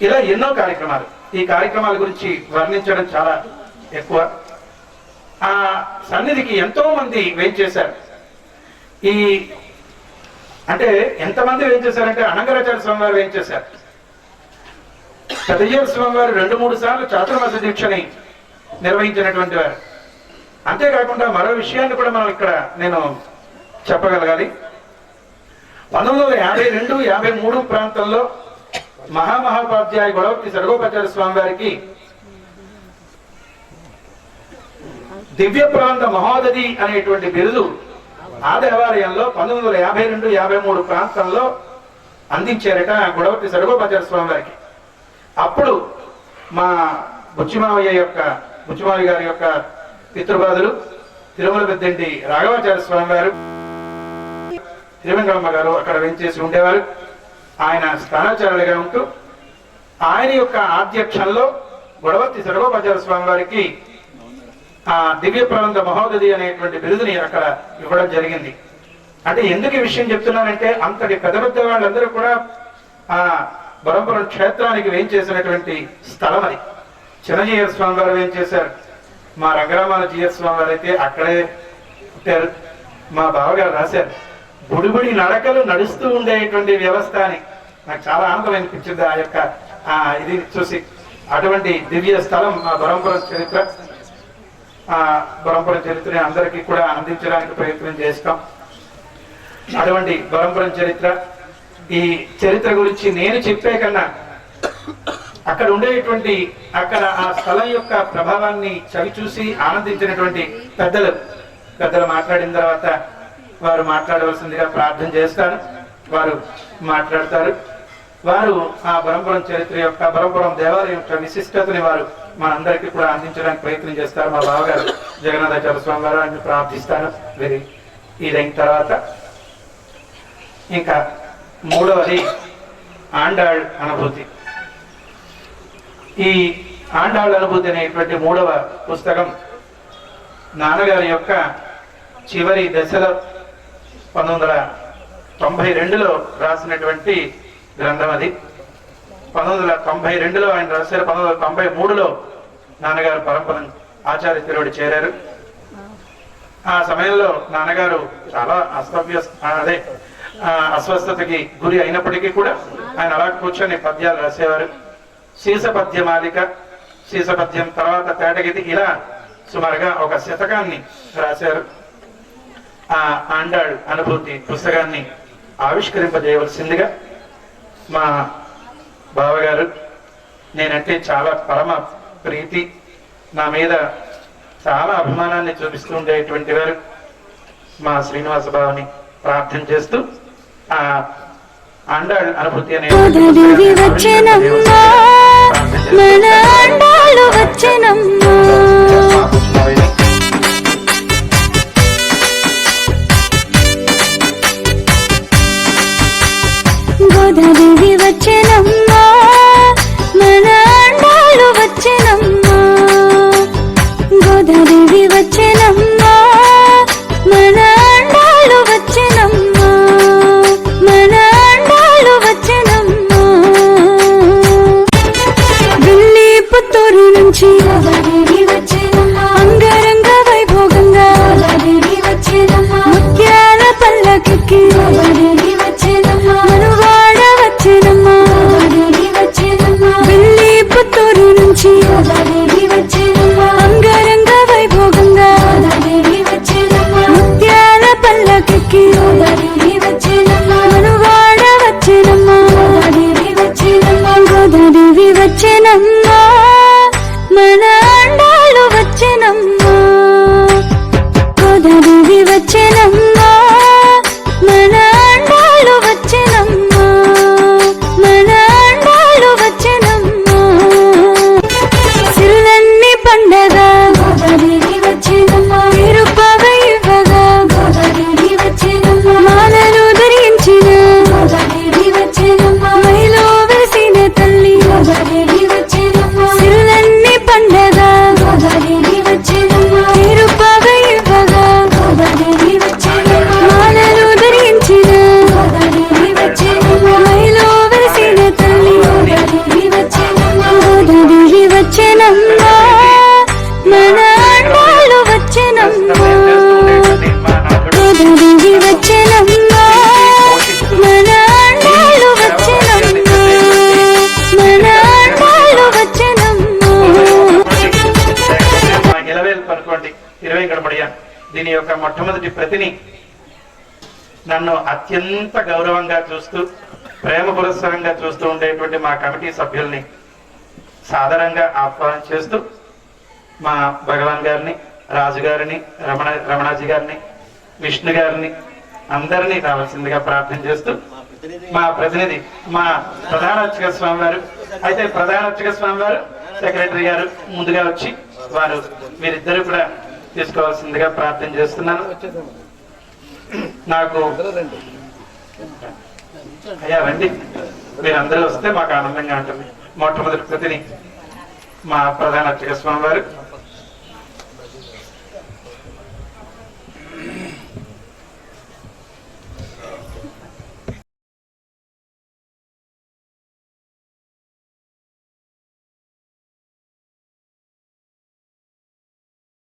ఇలా ఎన్నో కార్యక్రమాలు. ఈ కార్యక్రమాల గురించి వర్ణించడం చాలా ఎక్కువ. ఆ సన్నిధికి ఎంతో మంది వేయించేశారు. ఈ అంటే ఎంతమంది వేయించేశారంటే అనంగరాచార్య స్వామి వారు వేయించేశారు. పెద్దయ్య స్వామి వారు 2-3 సార్లు చాతుర్మాస దీక్షని నిర్వహించినటువంటి వారు. అంతేకాకుండా మరో విషయాన్ని కూడా మనం ఇక్కడ నేను చెప్పగలగాలి. 1952-53 ప్రాంతంలో మహామహోపాధ్యాయ గొడవతి సర్గోపాచార్య స్వామి వారికి దివ్య ప్రాంత మహోదధి అనేటువంటి బిరుదు ఆ దేవాలయంలో 1952-53 ప్రాంతంలో అందించారట గొడవతి సర్గోపాచార్య స్వామి వారికి. అప్పుడు మా బుచ్చిమావయ్య గారి యొక్క పితృబాదులు తిరుమల పెద్దంటి రాఘవాచార్య స్వామి వారు, తిరువెంగళమ్మ గారు అక్కడ వెంచేసి ఉండేవారు. ఆయన స్థానాచార్యులుగా ఉంటూ ఆయన యొక్క ఆధ్యక్షంలో గొడవతి సర్గోపాచార్య స్వామి వారికి ఆ దివ్య ప్రాంత మహోదధి అనేటువంటి బిరుదుని అక్కడ ఇవ్వడం జరిగింది. అంటే ఎందుకు ఈ విషయం చెప్తున్నానంటే అంతటి పెద్ద పెద్ద వాళ్ళందరూ కూడా ఆ బరంపురం క్షేత్రానికి వేయించేసినటువంటి స్థలం అది. చిన్నజీయ స్వామి వారు వేయించేశారు. మా రంగరామాల జీయ స్వామి వారు అయితే అక్కడే పుట్టారు. మా బావగారు రాశారు, బుడిబుడి నడకలు నడుస్తూ ఉండేటువంటి వ్యవస్థ అని. నాకు చాలా ఆనందం అనిపించింది ఆ యొక్క ఇది చూసి. అటువంటి దివ్య స్థలం మా బరంపురం చరిత్ర. బరంపురం చరిత్రని అందరికీ కూడా అందించడానికి ప్రయత్నం చేస్తాం. అటువంటి బరంపురం చరిత్ర, ఈ చరిత్ర గురించి నేను చెప్పే కన్నా అక్కడ ఉండేటువంటి అక్కడ ఆ స్థలం యొక్క ప్రభావాన్ని చవి చూసి ఆనందించినటువంటి పెద్దలు మాట్లాడిన తర్వాత వారు మాట్లాడవలసిందిగా ప్రార్థన చేస్తారు. వారు మాట్లాడతారు. వారు ఆ బరంపురం చరిత్ర యొక్క బరంపురం దేవాలయం యొక్క విశిష్టతని వారు మనందరికీ కూడా అందించడానికి ప్రయత్నం చేస్తారు. మా బావగారు జగన్నాథాచార్య స్వామి వారు అని ప్రార్థిస్తారు. ఇదైన తర్వాత ఇంకా 3వది ఆండాళ్ అనుభూతి. ఈ ఆండాళ్ అనుభూతి అనేటువంటి 3వ పుస్తకం నాన్నగారి యొక్క చివరి దశలో 1992లో రాసినటువంటి గ్రంథం అది. 1992లో ఆయన రాశారు. 1993లో నాన్నగారు పరంపర ఆచార్య తిరువడి చేరారు. ఆ సమయంలో నాన్నగారు చాలా అస్వస్థతకి గురి అయినప్పటికీ కూడా ఆయన అలా కూర్చొని పద్యాలు రాసేవారు. శీసపద్యమాలిక, శీసపద్యం, తర్వాత తేటగిది, ఇలా సుమారుగా ఒక శతకాన్ని రాశారు. ఆ ఆండాళ్ అనుభూతి పుస్తకాన్ని ఆవిష్కరింపజేయవలసిందిగా మా బావగారు, నేనంటే చాలా పరమ ప్రీతి, నా మీద చాలా అభిమానాన్ని చూపిస్తూ ఉండేటువంటి వారు మా శ్రీనివాస బావని ప్రార్థన చేస్తూ ఆ ఆండాళ్ అనుభూతి అనే మన ఆండాళ్ళు వచ్చెనమ్మా. గోదాదేవి వచ్చేనమ్మా మనువాడ వచ్చేనమ్మా గోదాదేవి వచ్చేనమ్మా వెళ్ళి పుత్తూరు నుంచి గోదాదేవి వచ్చేనమ్మా అంగరంగ వైభోగంగా గోదాదేవి వచ్చేనమ్మా ముత్యాల పల్లకెక్కి గోదాదేవి వచ్చేనమ్మా మనువాడ వచ్చేనమ్మా గోదాదేవి వచ్చేనమ్మా గోదాదేవి వచ్చేనమ్మా మన అండాలు వచ్చేనమ్మా గోదాదేవి వచ్చేనమ్మా మన అండాలు వచ్చేనమ్మా మన అండాలు వచ్చేనమ్మా సిరులన్నీ పండగ గోదాదేవి వచ్చేనమ్మా తిరుపవై ఇవ్వగా గోదాదేవి వచ్చేనమ్మా మాలలు ధరించిన గోదాదేవి వచ్చేనమ్మా మైలో వెలిసిన తల్లి గోదాదేవి వచ్చేనమ్మా సిరులన్నీ పండగ గోదాదేవి వచ్చేనమ్మా తిరుపవై ఇవ్వగా గోదాదేవి వచ్చేనమ్మా మాలలు ధరించిన గోదాదేవి వచ్చేనమ్మా మైలో వెలిసిన తల్లి గోదాదేవి వచ్చేనమ్మా గోదాదేవి వచ్చేనమ్మా మన అండాలు వచ్చేనమ్మా గోదాదేవి వచ్చేనమ్మా మన అండాలు వచ్చేనమ్మా మన అండాలు వచ్చేనమ్మా ఇలవేలు పనుకోండి 20 గడపడియా దీని యొక్క మొట్టమొదటి ప్రతిని నన్ను అత్యంత గౌరవంగా చూస్తూ ప్రేమ పురస్సరంగా చూస్తూ ఉండేటువంటి మా కమిటీ సభ్యుల్ని సాదరంగా ఆహ్వానం చేస్తూ మా భగవాన్ గారిని రాజు గారిని రమణాజీ గారిని విష్ణు గారిని అందరినీ రావాల్సిందిగా ప్రార్థన చేస్తూ మా ప్రతినిధి మా ప్రధాన అర్చక స్వామి వారు అయితే ప్రధాన అర్చక స్వామి వారు సెక్రటరీ గారు ముందుగా వచ్చి వారు వీరిద్దరు కూడా తీసుకోవాల్సిందిగా ప్రార్థన చేస్తున్నాను. నాకు అయ్యా రండి, మీరందరూ వస్తే మాకు ఆనందంగా ఉంటుంది. మొట్టమొదటి ప్రతిని మా ప్రధాన అర్చక స్వామి వారు